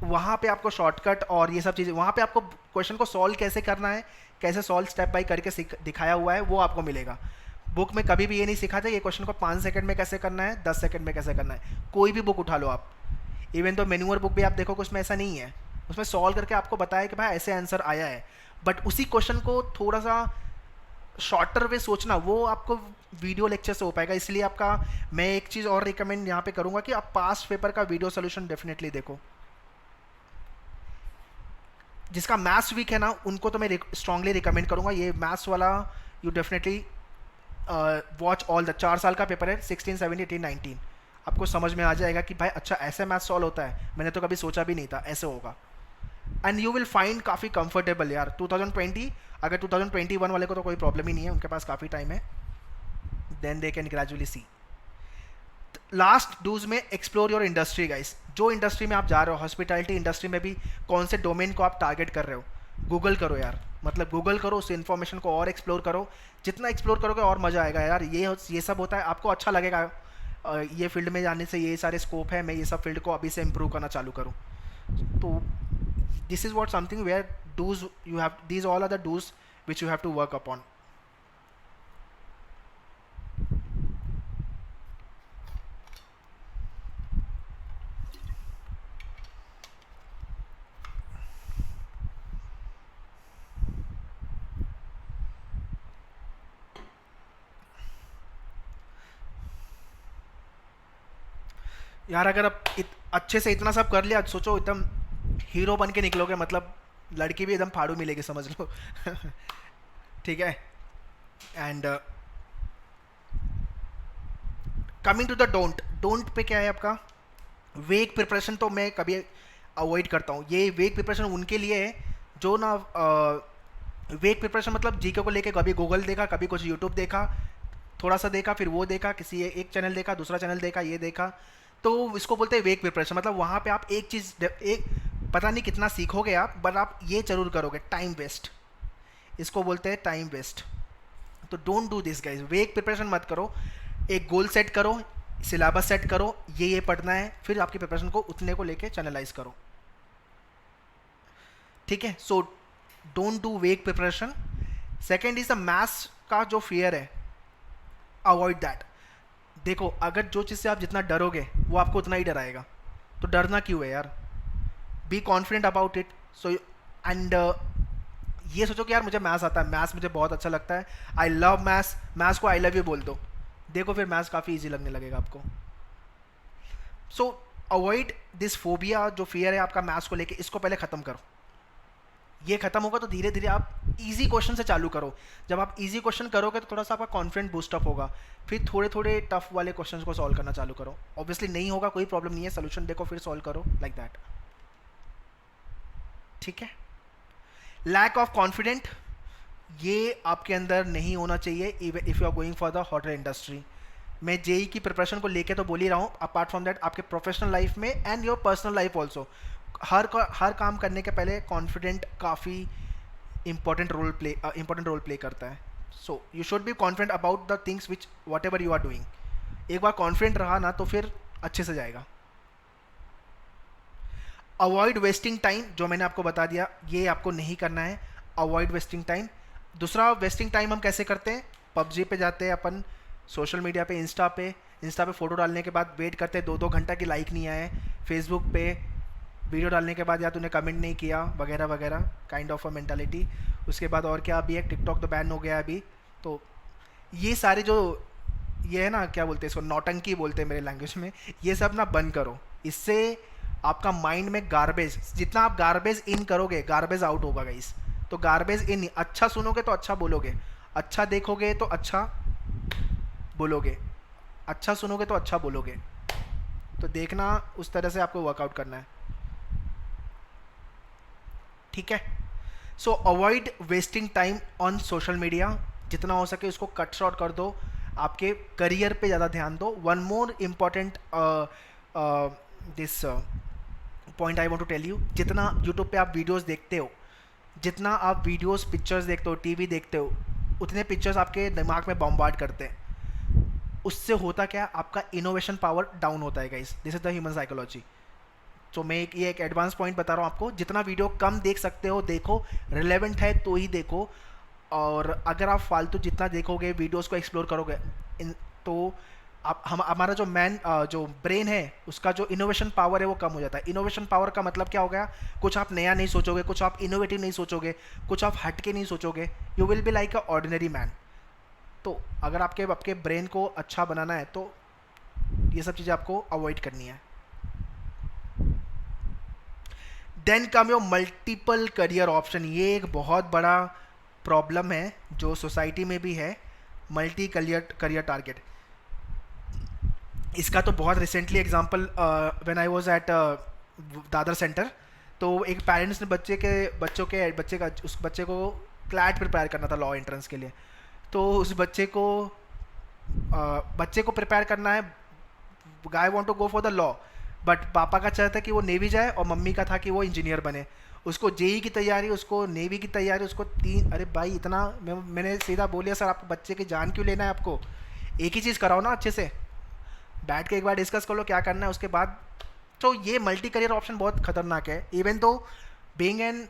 वहाँ पे आपको शॉर्टकट और ये सब चीज़ें, वहाँ पे आपको क्वेश्चन को सॉल्व कैसे करना है, कैसे सॉल्व स्टेप बाय करके दिखाया हुआ है, वो आपको मिलेगा। बुक में कभी भी ये नहीं सिखाते ये क्वेश्चन को 5 सेकंड में कैसे करना है, 10 सेकंड में कैसे करना है। कोई भी बुक उठा लो आप, इवन तो मैन्यूअर बुक भी आप देखोगे, उसमें ऐसा नहीं है। उसमें सॉल्व करके आपको बताया कि भाई ऐसे आंसर आया है, बट उसी क्वेश्चन को थोड़ा सा शॉर्टर वे सोचना, वो आपको वीडियो लेक्चर से हो पाएगा। इसलिए आपका, मैं एक चीज़ और रिकमेंड यहाँ पे करूँगा कि आप पास्ट पेपर का वीडियो सोल्यूशन डेफिनेटली देखो। जिसका मैथ्स वीक है ना, उनको तो मैं स्ट्रांगली रिकमेंड करूँगा ये मैथ्स वाला, you definitely watch all the 4 साल का पेपर है, 16, 17, 18, 19, आपको समझ में आ जाएगा कि भाई अच्छा ऐसे मैथ्स सॉल्व होता है, मैंने तो कभी सोचा भी नहीं था ऐसे होगा। एंड यू विल फाइंड काफ़ी कंफर्टेबल यार। 2020, अगर 2021 वाले को तो कोई प्रॉब्लम ही नहीं है, उनके पास काफ़ी टाइम है, then they can gradually see. Last dos में एक्सप्लोर योर इंडस्ट्री गाइस। जो इंडस्ट्री में आप जा रहे हो, हॉस्पिटैलिटी इंडस्ट्री में भी कौन से डोमेन को आप टारगेट कर रहे हो, गूगल करो यार, मतलब गूगल करो, उस इन्फॉर्मेशन को और एक्सप्लोर करो। जितना एक्सप्लोर करोगे और मज़ा आएगा यार। ये सब होता है, आपको अच्छा लगेगा ये फील्ड में जाने से, ये सारे स्कोप है, मैं ये सब फील्ड को अभी से इम्प्रूव करना चालू करूँ। तो this is what something where dos you have, these all are the dos which you have to work upon. यार अगर आप अच्छे से इतना सब कर लिया, सोचो एकदम हीरो बन के निकलोगे, मतलब लड़की भी एकदम फाड़ू मिलेगी, समझ लो। ठीक है। And coming to the don't पे क्या है आपका, वेग प्रिपरेशन तो मैं कभी अवॉइड करता हूँ। ये वेग प्रिपरेशन उनके लिए है जो ना, वेग प्रिपरेशन मतलब जीके को लेके कभी गूगल देखा, कभी कुछ यूट्यूब देखा, थोड़ा सा देखा, फिर वो देखा, किसी एक चैनल देखा, दूसरा चैनल देखा, ये देखा, तो इसको बोलते हैं वेग प्रिपरेशन। मतलब वहाँ पे आप एक चीज़, एक पता नहीं कितना सीखोगे आप, बट आप ये जरूर करोगे, टाइम वेस्ट, इसको बोलते हैं टाइम वेस्ट। तो डोंट डू दिस गाइस, वेग प्रिपरेशन मत करो। एक गोल सेट करो, सिलेबस सेट करो, ये पढ़ना है, फिर आपकी प्रिपरेशन को उतने को लेके चैनलाइज करो। ठीक है. So don't do wake preparation. Second is the maths का जो फियर है, अवॉइड दैट. देखो, अगर जो चीज़ से आप जितना डरोगे वो आपको उतना ही डराएगा, तो डरना क्यों है यार. B confident about it. So and ये सोचो कि यार मुझे मैथ्स आता है, मैथ्स मुझे बहुत अच्छा लगता है, आई लव मैथ्स, मैथ्स को आई लव यू बोल दो, देखो फिर मैथ्स काफ़ी ईजी लगने लगेगा आपको. सो अवॉइड दिस फोबिया, जो फियर है आपका मैथ्स को लेके, इसको पहले ख़त्म करो. ये खत्म होगा तो धीरे धीरे आप इजी क्वेश्चन से चालू करो. जब आप इजी क्वेश्चन करोगे तो थोड़ा सा आपका कॉन्फिडेंस बूस्टअप होगा, फिर थोड़े थोड़े टफ वाले क्वेश्चंस को सॉल्व करना चालू करो. ऑब्वियसली नहीं होगा, कोई प्रॉब्लम नहीं है, सोल्यूशन देखो फिर सॉल्व करो, लाइक दैट. ठीक है. लैक ऑफ कॉन्फिडेंट, ये आपके अंदर नहीं होना चाहिए if you are going for the hotel industry. मैं जेई की प्रिपरेशन को लेके तो बोल ही रहा हूँ, अपार्ट फ्रॉम दैट आपके प्रोफेशनल लाइफ में and your personal life also, हर काम करने के पहले कॉन्फिडेंट काफ़ी इंपॉर्टेंट रोल प्ले करता है. So you should be confident about the things which whatever you are doing. एक बार कॉन्फिडेंट रहा ना तो फिर अच्छे से जाएगा. अवॉइड वेस्टिंग टाइम, जो मैंने आपको बता दिया, ये आपको नहीं करना है. Avoid wasting time. दूसरा, वेस्टिंग टाइम हम कैसे करते हैं, पबजी पे जाते हैं अपन, सोशल मीडिया पे, इंस्टा पे फ़ोटो डालने के बाद वेट करते हैं 2-2 घंटा की लाइक नहीं आए, फेसबुक पे वीडियो डालने के बाद या तूने कमेंट नहीं किया वगैरह वगैरह, काइंड ऑफ अ मेंटालिटी. उसके बाद और क्या, अभी एक टिकटॉक तो बैन हो गया अभी. तो ये सारे जो ये है ना, क्या बोलते हैं इसको, नौटंकी बोलते हैं मेरे लैंग्वेज में, ये सब ना बंद करो. इससे आपका माइंड में गार्बेज, जितना आप गार्बेज इन करोगे गार्बेज आउट होगा गाइस. तो गार्बेज इन, अच्छा सुनोगे तो अच्छा बोलोगे, अच्छा देखोगे तो अच्छा बोलोगे, अच्छा सुनोगे तो अच्छा बोलोगे. तो देखना उस तरह से आपको वर्कआउट करना है. ठीक है. सो avoid wasting time on social media, जितना हो सके उसको कट शॉर्ट कर दो, आपके करियर पे ज़्यादा ध्यान दो. One more important this point I want to tell you, जितना यूट्यूब पे आप वीडियोस देखते हो, जितना आप वीडियोस पिक्चर्स देखते हो, टीवी देखते हो, उतने पिक्चर्स आपके दिमाग में बॉम्बार्ड करते हैं. उससे होता क्या, आपका इनोवेशन पावर डाउन होता है guys. This is the human psychology. तो मैं ये एक एडवांस पॉइंट बता रहा हूँ आपको, जितना वीडियो कम देख सकते हो देखो, रिलेवेंट है तो ही देखो. और अगर आप फालतू जितना देखोगे, वीडियोस को एक्सप्लोर करोगे, तो आप हमारा जो ब्रेन है, उसका जो इनोवेशन पावर है वो कम हो जाता है. इनोवेशन पावर का मतलब क्या हो गया, कुछ आप नया नहीं सोचोगे, कुछ आप इनोवेटिव नहीं सोचोगे, कुछ आप हट के नहीं सोचोगे, you will be like a ordinary man. तो अगर आपके ब्रेन को अच्छा बनाना है तो ये सब चीज़ें आपको अवॉइड करनी है. Then come your multiple career option. ये एक बहुत बड़ा प्रॉब्लम है जो सोसाइटी में भी है, मल्टी करियर टारगेट. इसका तो बहुत recently example, when I was at Dadar centre, तो एक पेरेंट्स ने उस बच्चे को क्लैट प्रिपेयर करना था लॉ एंट्रेंस के लिए. तो उस बच्चे को प्रिपेयर करना है, guy want to go for the law, but पापा का चाहता है कि वो नेवी जाए और मम्मी का था कि वो इंजीनियर बने. उसको जेई की तैयारी, उसको नेवी की तैयारी, उसको अरे भाई इतना, मैंने सीधा बोलिया सर आपको बच्चे की जान क्यों लेना है, आपको एक ही चीज़ कराओ ना, अच्छे से बैठ के एक बार डिस्कस कर लो क्या करना है उसके बाद. तो ये मल्टी करियर ऑप्शन बहुत खतरनाक है. इवन तो बीइंग एन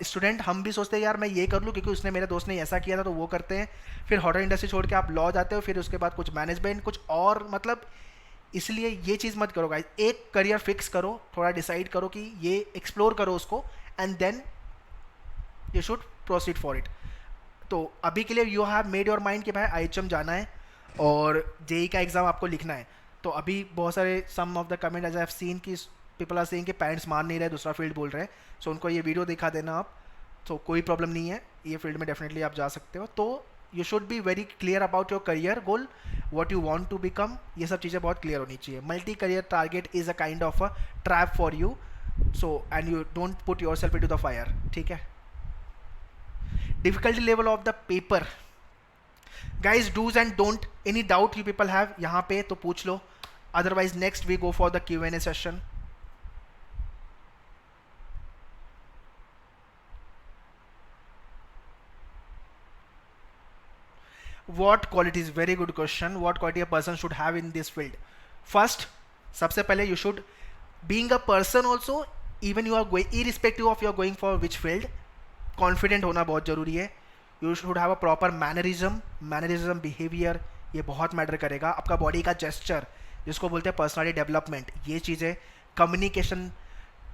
स्टूडेंट हम भी सोचते हैं यार मैं ये कर लूँ क्योंकि उसने, मेरे दोस्त ने ऐसा किया था, तो वो करते हैं. फिर होटल इंडस्ट्री छोड़ के आप लॉ जाते हो, फिर उसके बाद कुछ मैनेजमेंट, कुछ और, मतलब इसलिए ये चीज़ मत करो गाइस. एक करियर फिक्स करो, थोड़ा डिसाइड करो कि ये एक्सप्लोर करो उसको, and then you should proceed for it. तो अभी के लिए you have made your mind कि भाई आईएचएम जाना है और जेई का एग्ज़ाम आपको लिखना है. तो अभी बहुत सारे some of the comment as I have seen कि पीपल आर सेइंग कि पेरेंट्स मान नहीं रहे, दूसरा फील्ड बोल रहे हैं. सो उनको ये वीडियो दिखा देना आप, तो कोई प्रॉब्लम नहीं है, ये फील्ड में डेफिनेटली आप जा सकते हो. तो you should be very clear about your career goal, what you want to become. ये सब चीज़ें बहुत क्लियर होनी चाहिए. Multi career target is a kind of a trap for you, so and you don't put your self into the fire. ठीक है. Difficulty level of the paper guys, dos and don't, any doubt you people have यहाँ पे तो पूछ लो, otherwise next we go for the Q&A session. What qualities, very good question, what quality a person should have in this field. First, सबसे पहले you should being a person also, even you are going irrespective of you are going for which field, confident होना बहुत ज़रूरी है. You should have a proper mannerism behaviour, ये बहुत matter करेगा. आपका बॉडी का जेस्चर जिसको बोलते हैं पर्सनालिटी डेवलपमेंट, ये चीज़ें, communication,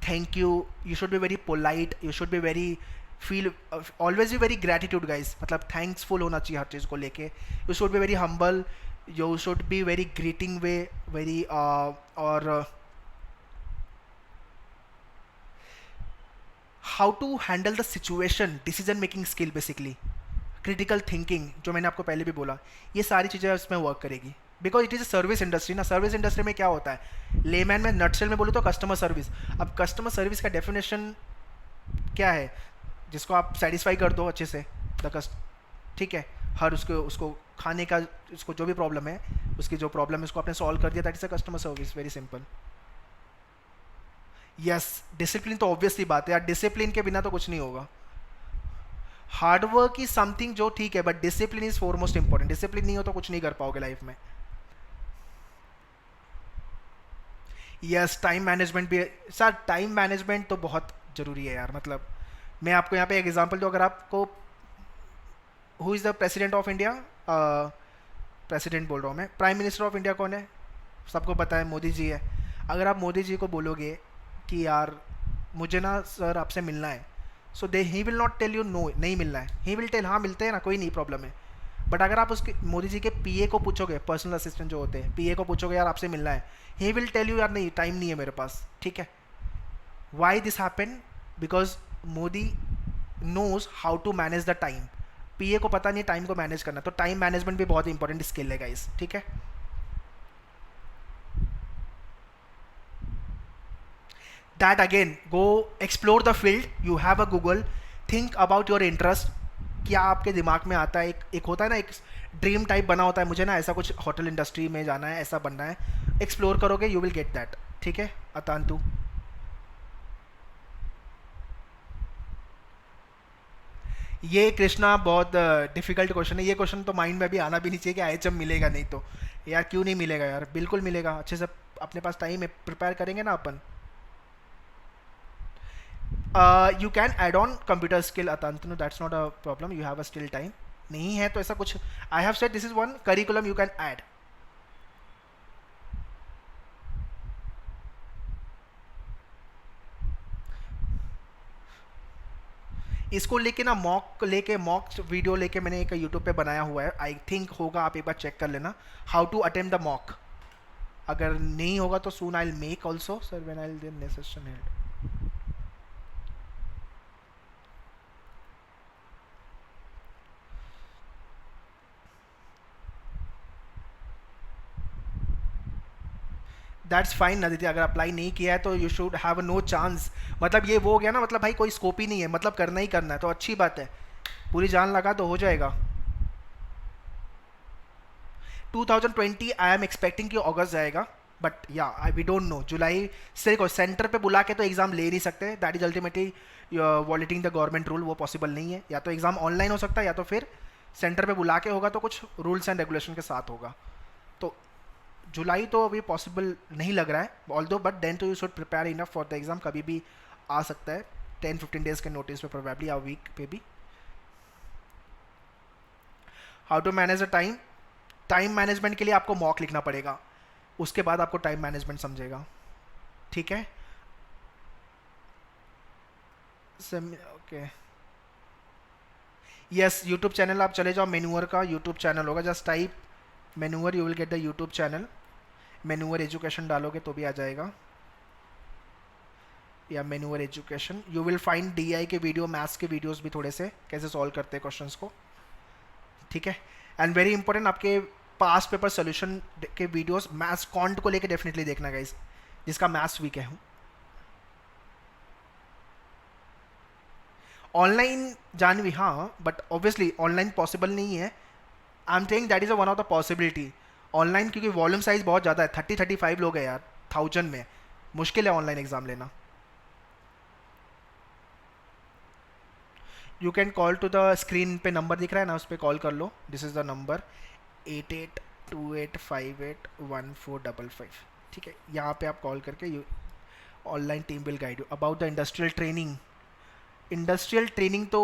thank you, you should be very polite, you should be very feel always be very gratitude guys, मतलब थैंक्सफुल होना चाहिए हर चीज़ को लेके. You should be very humble, you should be very greeting way, very और how to handle the situation, decision making skill basically, critical thinking, जो मैंने आपको पहले भी बोला, ये सारी चीज़ें उसमें वर्क करेगी. Because it is a service industry ना. सर्विस इंडस्ट्री में क्या होता है, लेमैन में नटसेल में बोलूँ तो कस्टमर सर्विस. अब कस्टमर सर्विस का डेफिनेशन क्या है, जिसको आप सेटिस्फाई कर दो अच्छे से द कस्ट, ठीक है, हर उसको खाने का, उसको जो भी प्रॉब्लम है, उसकी जो प्रॉब्लम है उसको आपने सॉल्व कर दिया, that is a customer service. Very simple. Yes, discipline तो ऑब्वियसली बात है यार, डिसिप्लिन के बिना तो कुछ नहीं होगा. हार्डवर्क इज समथिंग जो ठीक है, but discipline is foremost important. Discipline नहीं हो तो कुछ नहीं कर पाओगे लाइफ में. यस, टाइम मैनेजमेंट भी सर, टाइम मैनेजमेंट तो बहुत ज़रूरी है यार. मतलब मैं आपको यहाँ पे एक एग्जांपल दूँ, अगर आपको, who is the president of India, president बोल रहा हूँ मैं, प्राइम मिनिस्टर ऑफ इंडिया कौन है, सबको पता है, मोदी जी है. अगर आप मोदी जी को बोलोगे कि यार मुझे ना सर आपसे मिलना है, so they he will not tell you no नहीं मिलना है, ही विल टेल हाँ मिलते हैं ना, कोई नहीं प्रॉब्लम है. बट अगर आप उसके मोदी जी के पीए को पूछोगे, पर्सनल असिस्टेंट जो होते हैं, पीए को पूछोगे यार आपसे मिलना है, ही विल टेल यू यार नहीं, टाइम नहीं है मेरे पास. ठीक है, why this happen, because Modi knows how to manage the time. PA को पता नहीं है टाइम को मैनेज करना, तो टाइम मैनेजमेंट भी बहुत इंपॉर्टेंट स्किल है गाइस. ठीक है, that again, go explore the field, you have a Google, think about your interest. क्या आपके दिमाग में आता है, एक होता है ना, एक ड्रीम टाइप बना होता है, मुझे ना ऐसा कुछ होटल इंडस्ट्री में जाना है, ऐसा बनना है. एक्सप्लोर करोगे, यू विल गेट दैट. ठीक है अतांतु. ये कृष्णा बहुत डिफिकल्ट क्वेश्चन है. ये क्वेश्चन तो माइंड में भी आना भी नहीं चाहिए कि आईएचएम मिलेगा नहीं तो. यार क्यों नहीं मिलेगा यार, बिल्कुल मिलेगा. अच्छे से अपने पास टाइम है, प्रिपेयर करेंगे ना अपन. You can add on computer skill Atantanu, that's not a problem, you have a still time. नहीं है तो ऐसा कुछ, I have said this is one curriculum you can add. इसको लेके ना मॉक वीडियो लेके मैंने एक यूट्यूब पे बनाया हुआ है, आई थिंक होगा, आप एक बार चेक कर लेना, how to attempt the mock. अगर नहीं होगा तो soon I will make also sir when I will next session held. That's fine Aditya, अगर अप्लाई नहीं किया है तो you should have no chance. मतलब ये वो हो गया ना, मतलब भाई कोई स्कोप ही नहीं है, मतलब करना ही करना है, तो अच्छी बात है, पूरी जान लगा तो हो जाएगा. 2020 आई एम एक्सपेक्टिंग कि अगस्त जाएगा, बट या वी डोंट नो. जुलाई से को सेंटर पे बुला के तो एग्ज़ाम ले नहीं सकते, that is ultimately वॉलेटिंग the government rule, वो पॉसिबल नहीं है. या तो एग्ज़ाम ऑनलाइन हो सकता है, या तो फिर सेंटर पे बुला के होगा, तो कुछ रूल्स एंड रेगुलेशन के साथ होगा. तो जुलाई तो अभी पॉसिबल नहीं लग रहा है, ऑल दो, बट देन तो you should prepare enough for the exam. कभी भी आ सकता है, 10-15 डेज के नोटिस पे प्रोबेबली, या वीक पे भी. How to manage the time, time management के लिए आपको मॉक लिखना पड़ेगा, उसके बाद आपको टाइम मैनेजमेंट समझेगा. ठीक है, ओके. यस, यूट्यूब चैनल आप चले जाओ, मेन्यूअर का यूट्यूब चैनल होगा, जस्ट टाइप मेन्यूअर, you will get the YouTube channel. मेन्यूअर एजुकेशन डालोगे तो भी आ जाएगा, या मेन्यूअर education. You will find DI के वीडियो, मैथ्स के वीडियोस भी थोड़े से, कैसे सॉल्व करते हैं क्वेश्चंस को. ठीक है, एंड वेरी इंपॉर्टेंट, आपके पास पेपर सोल्यूशन के वीडियोस, मैथ्स कॉन्ट को लेके डेफिनेटली देखना गाइस, जिसका मैथ्स वीक है. ऑनलाइन जानवी हाँ, बट ऑब्वियसली ऑनलाइन पॉसिबल नहीं है. I am think that is one of the possibility online, क्योंकि वॉल्यूम साइज बहुत ज़्यादा है, 30-35 लोग हैं यार, 1000 में मुश्किल है ऑनलाइन एग्ज़ाम लेना. You can call to the screen पे नंबर दिख रहा है ना, उस पर कॉल कर लो. This is the number 8828581455. ठीक है, यहाँ पे आप कॉल करके online team will guide you about the industrial training. Industrial training तो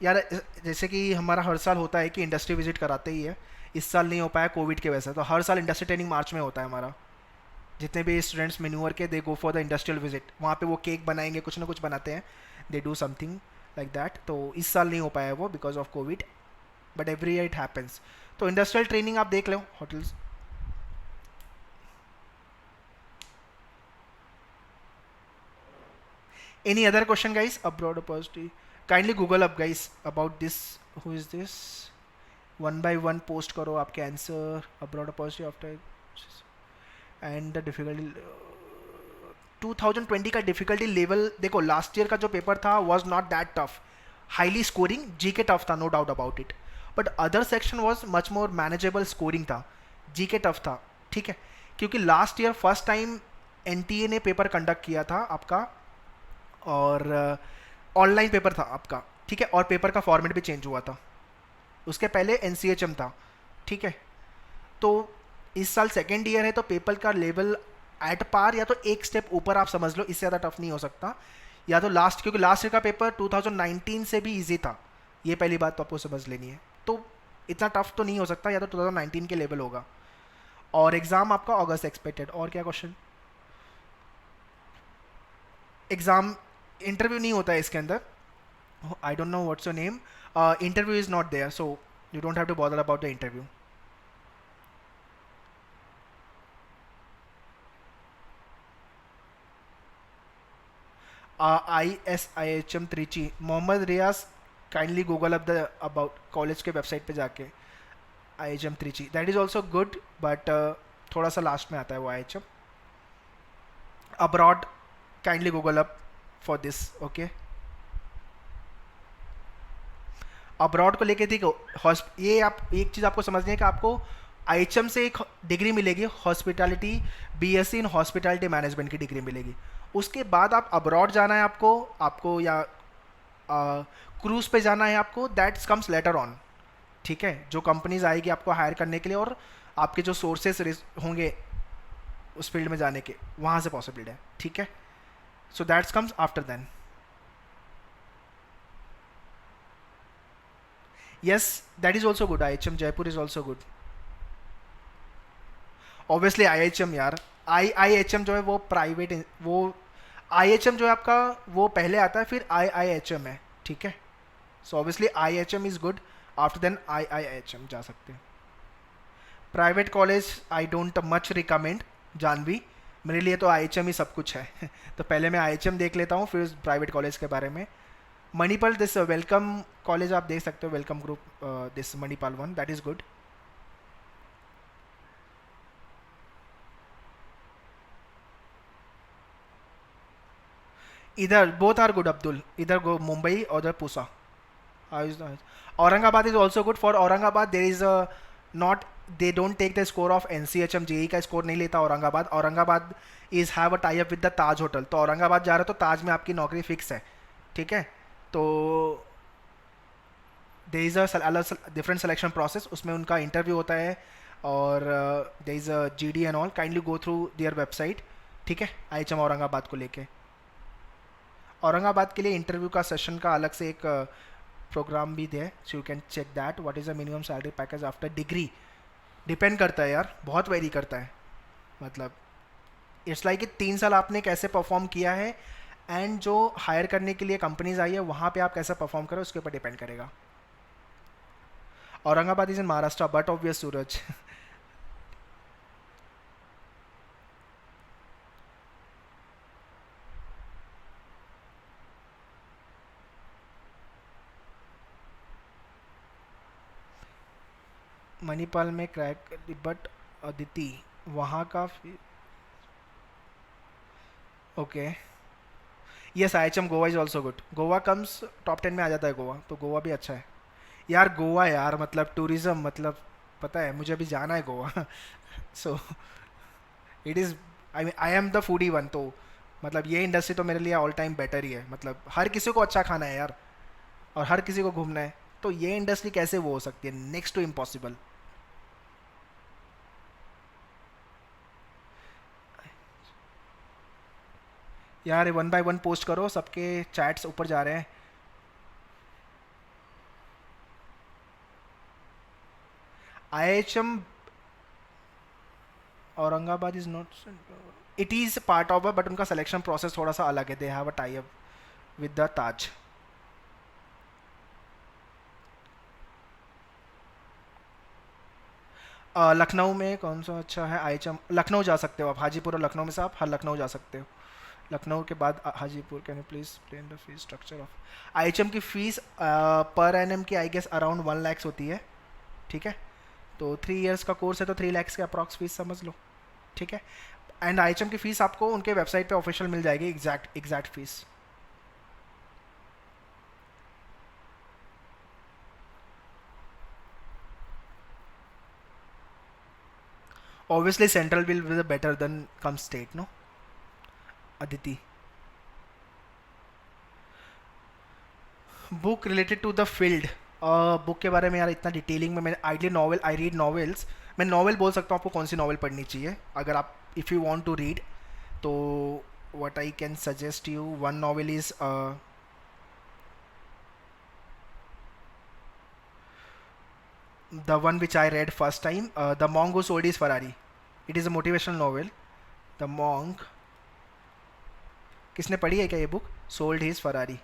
यार जैसे कि हमारा हर साल होता है कि इंडस्ट्री विजिट कराते ही है. इस साल नहीं हो पाया कोविड की वजह से, तो हर साल इंडस्ट्री ट्रेनिंग मार्च में होता है हमारा. जितने भी स्टूडेंट्स मेन्यूअर के they go for the industrial visit, वहाँ पे वो केक बनाएंगे, कुछ ना कुछ बनाते हैं, they do something like that. तो इस साल नहीं हो पाया वो because of Covid, but every year it happens. तो इंडस्ट्रियल ट्रेनिंग आप देख लो hotels. Any other question, guys? Abroad opportunity. Kindly Google up, guys, about this. Who is this? One by one post करो आपके answer. Abroad opportunity after and the difficulty. 2020 का difficulty level देखो, last year का जो paper था was not that tough. Highly scoring G K tough था, no doubt about it, but other section was much more manageable. Scoring था, G K tough था, ठीक है, क्योंकि last year first time NTA ने पेपर कंडक्ट किया था आपका, और ऑनलाइन पेपर था आपका, ठीक है, और पेपर का फॉर्मेट भी चेंज हुआ था. उसके पहले एनसीएचएम था, ठीक है. तो इस साल सेकेंड ईयर है, तो पेपर का लेवल एट पार या तो एक स्टेप ऊपर आप समझ लो, इससे ज़्यादा टफ नहीं हो सकता. या तो लास्ट, क्योंकि लास्ट ईयर का पेपर 2019 से भी इजी था, ये पहली बात तो आपको समझ लेनी है. तो इतना टफ तो नहीं हो सकता, या तो 2019 के लेवल होगा. और एग्ज़ाम आपका अगस्त एक्सपेक्टेड. और क्या क्वेश्चन? एग्ज़ाम इंटरव्यू नहीं होता है इसके अंदर. I don't know what's your name. Interview is not there, so you don't have to bother about the interview. ISIHM Trichy. Mohammad Riyaz, kindly Google up the about college के website पे जाके. IHM Trichy, that is also good, but थोड़ा सा last में आता है वो IHM. Abroad, kindly Google up for this. Okay, abroad को लेके देखो, ये आप एक चीज़ आपको समझनी है कि आपको IHM से एक डिग्री मिलेगी, hospitality, BSc in hospitality management की डिग्री मिलेगी. उसके बाद आप अब्रॉड जाना है आपको या क्रूज़ पे जाना है आपको, दैट्स कम्स लेटर ऑन, ठीक है. जो कंपनीज आएगी आपको हायर करने के लिए, और आपके जो सोर्सेस होंगे उस फील्ड में जाने के, वहाँ से पॉसिबल है, ठीक है. So that's comes after then. yes, that is also good. IHM Jaipur is also good. Obviously IHM यार, IIHM जो है वो प्राइवेट, वो IHM जो है आपका वो पहले आता है, फिर IIHM है, ठीक है. So obviously IHM is good, after then IIHM जा सकते हैं. Private college I don't much recommend Janvi, मेरे लिए तो IHM ही सब कुछ है. तो पहले मैं IHM देख लेता हूँ, फिर प्राइवेट कॉलेज के बारे में. मणिपाल, दिस वेलकम कॉलेज आप देख सकते हो, welcome group, this Manipal one, that is good. इधर बोथ आर गुड अब्दुल, इधर गो मुंबई और उधर Pusa. Aurangabad is also good. For Aurangabad there is not, they don't take the score of NCHM, JEE का स्कोर नहीं लेता Aurangabad. Aurangabad is have a tie up with the Taj hotel, तो औरंगाबाद जा रहे हो तो ताज में आपकी नौकरी फिक्स है, ठीक है. तो they is a different selection process, उसमें उनका इंटरव्यू होता है, और they is a GD and all. Kindly go through their website, ठीक है. IHM औरंगाबाद को लेके, औरंगाबाद के लिए इंटरव्यू का सेशन का अलग से एक प्रोग्राम भी दे, so you can check that. What is the minimum salary package after degree, depend करता है यार, बहुत वेरी करता है. मतलब इट्स लाइक कि 3 साल आपने कैसे परफॉर्म किया है, एंड जो हायर करने के लिए कंपनीज आई है वहाँ पे आप कैसे परफॉर्म करो, उसके ऊपर डिपेंड करेगा. Aurangabad is in Maharashtra, but obvious Suraj. Manipal में क्रैक, बट अदिति वहाँ का, okay. Yes, IHM Goa is also good. Goa comes top 10 में आ जाता है गोवा, तो गोवा भी अच्छा है यार. गोवा यार मतलब टूरिज़्म, मतलब पता है मुझे अभी जाना है Goa. So it is, I am the foodie one, तो मतलब ये इंडस्ट्री तो मेरे लिए ऑल टाइम बेटर ही है. मतलब हर किसी को अच्छा खाना है यार, और हर किसी को घूमना है, तो ये इंडस्ट्री कैसे वो हो सकती है, नेक्स्ट टू इम्पॉसिबल. यार वन बाय वन पोस्ट करो, सबके चैट्स ऊपर जा रहे हैं. IHM Aurangabad is not, it is part of, but उनका सिलेक्शन प्रोसेस थोड़ा सा अलग है. They have a tie up with the Taj. Lucknow में कौन सा अच्छा है? IHM लखनऊ जा सकते हो आप, हाजीपुर और लखनऊ में से आप हर लखनऊ जा सकते हो. लखनऊ के बाद Hajipur. Can you please explain the fees structure of IHM की फीस? पर एनएम की आई गेस अराउंड 1 लाख होती है. ठीक है, तो 3 इयर्स का कोर्स है तो 3 लाख के अप्रॉक्स फीस समझ लो. ठीक है, एंड IHM की फीस आपको उनके वेबसाइट पे ऑफिशियल मिल जाएगी, exact fees. Obviously central will be better than come state, no? Aditi. Book related to the field. Book के बारे में यार इतना डिटेलिंग में मैं ideally novel, I read novels. मैं नॉवल बोल सकता हूँ आपको कौन सी नॉवल पढ़नी चाहिए अगर आप, if you want to read. तो what I can suggest you, one novel is the one which I read first time, The Monk Who Sold His Ferrari. It is a motivational novel. The Monk. किसने पढ़ी है क्या ये book? Sold His Ferrari.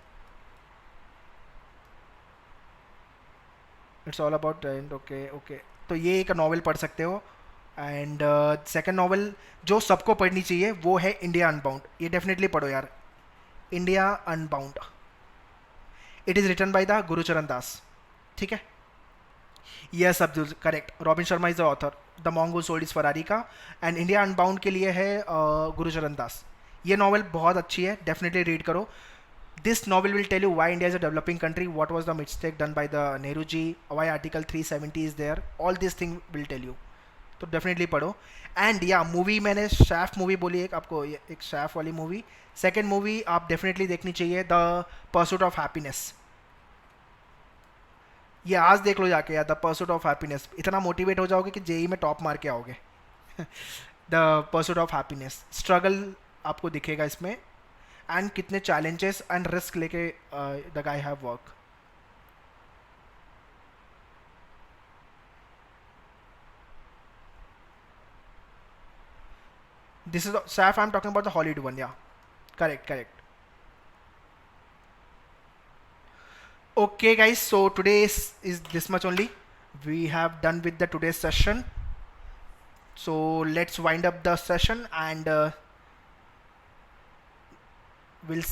It's all about trend. Okay okay, तो ये एक novel पढ़ सकते हो. एंड सेकंड नॉवल जो सबको पढ़नी चाहिए वो है इंडिया अनबाउंड. ये डेफिनेटली पढ़ो यार, India unbound. It is written by the Gurcharan Das. ठीक है, yes Abdul, correct. Robin Sharma is the author. The monk who sold his Ferrari का. एंड इंडिया अनबाउंड के लिए है गुरुचरण दास. ये नॉवल बहुत अच्छी है, डेफिनेटली रीड करो. This novel will tell you why India is a developing country, what was the mistake done by the Nehru ji, why Article 370 is there, all these things will tell you. तो definitely पढ़ो. And या movie, मैंने chef movie बोली एक आपको, एक chef वाली movie. Second movie आप डेफिनेटली देखनी चाहिए, द परसूट ऑफ हैप्पीनेस. ये आज देख लो जाके यार, द परसूट ऑफ हैप्पीनेस. इतना मोटिवेट हो जाओगे कि जेई में टॉप मार के आओगे. The pursuit of happiness. Struggle आपको दिखेगा इसमें, एंड कितने चैलेंजेस एंड रिस्क लेके the guy have work. This is Saif, I am talking about the Hollywood one. Yeah correct correct. Okay guys, so today is this much only. We have done with the today's session, so let's wind up the session and we'll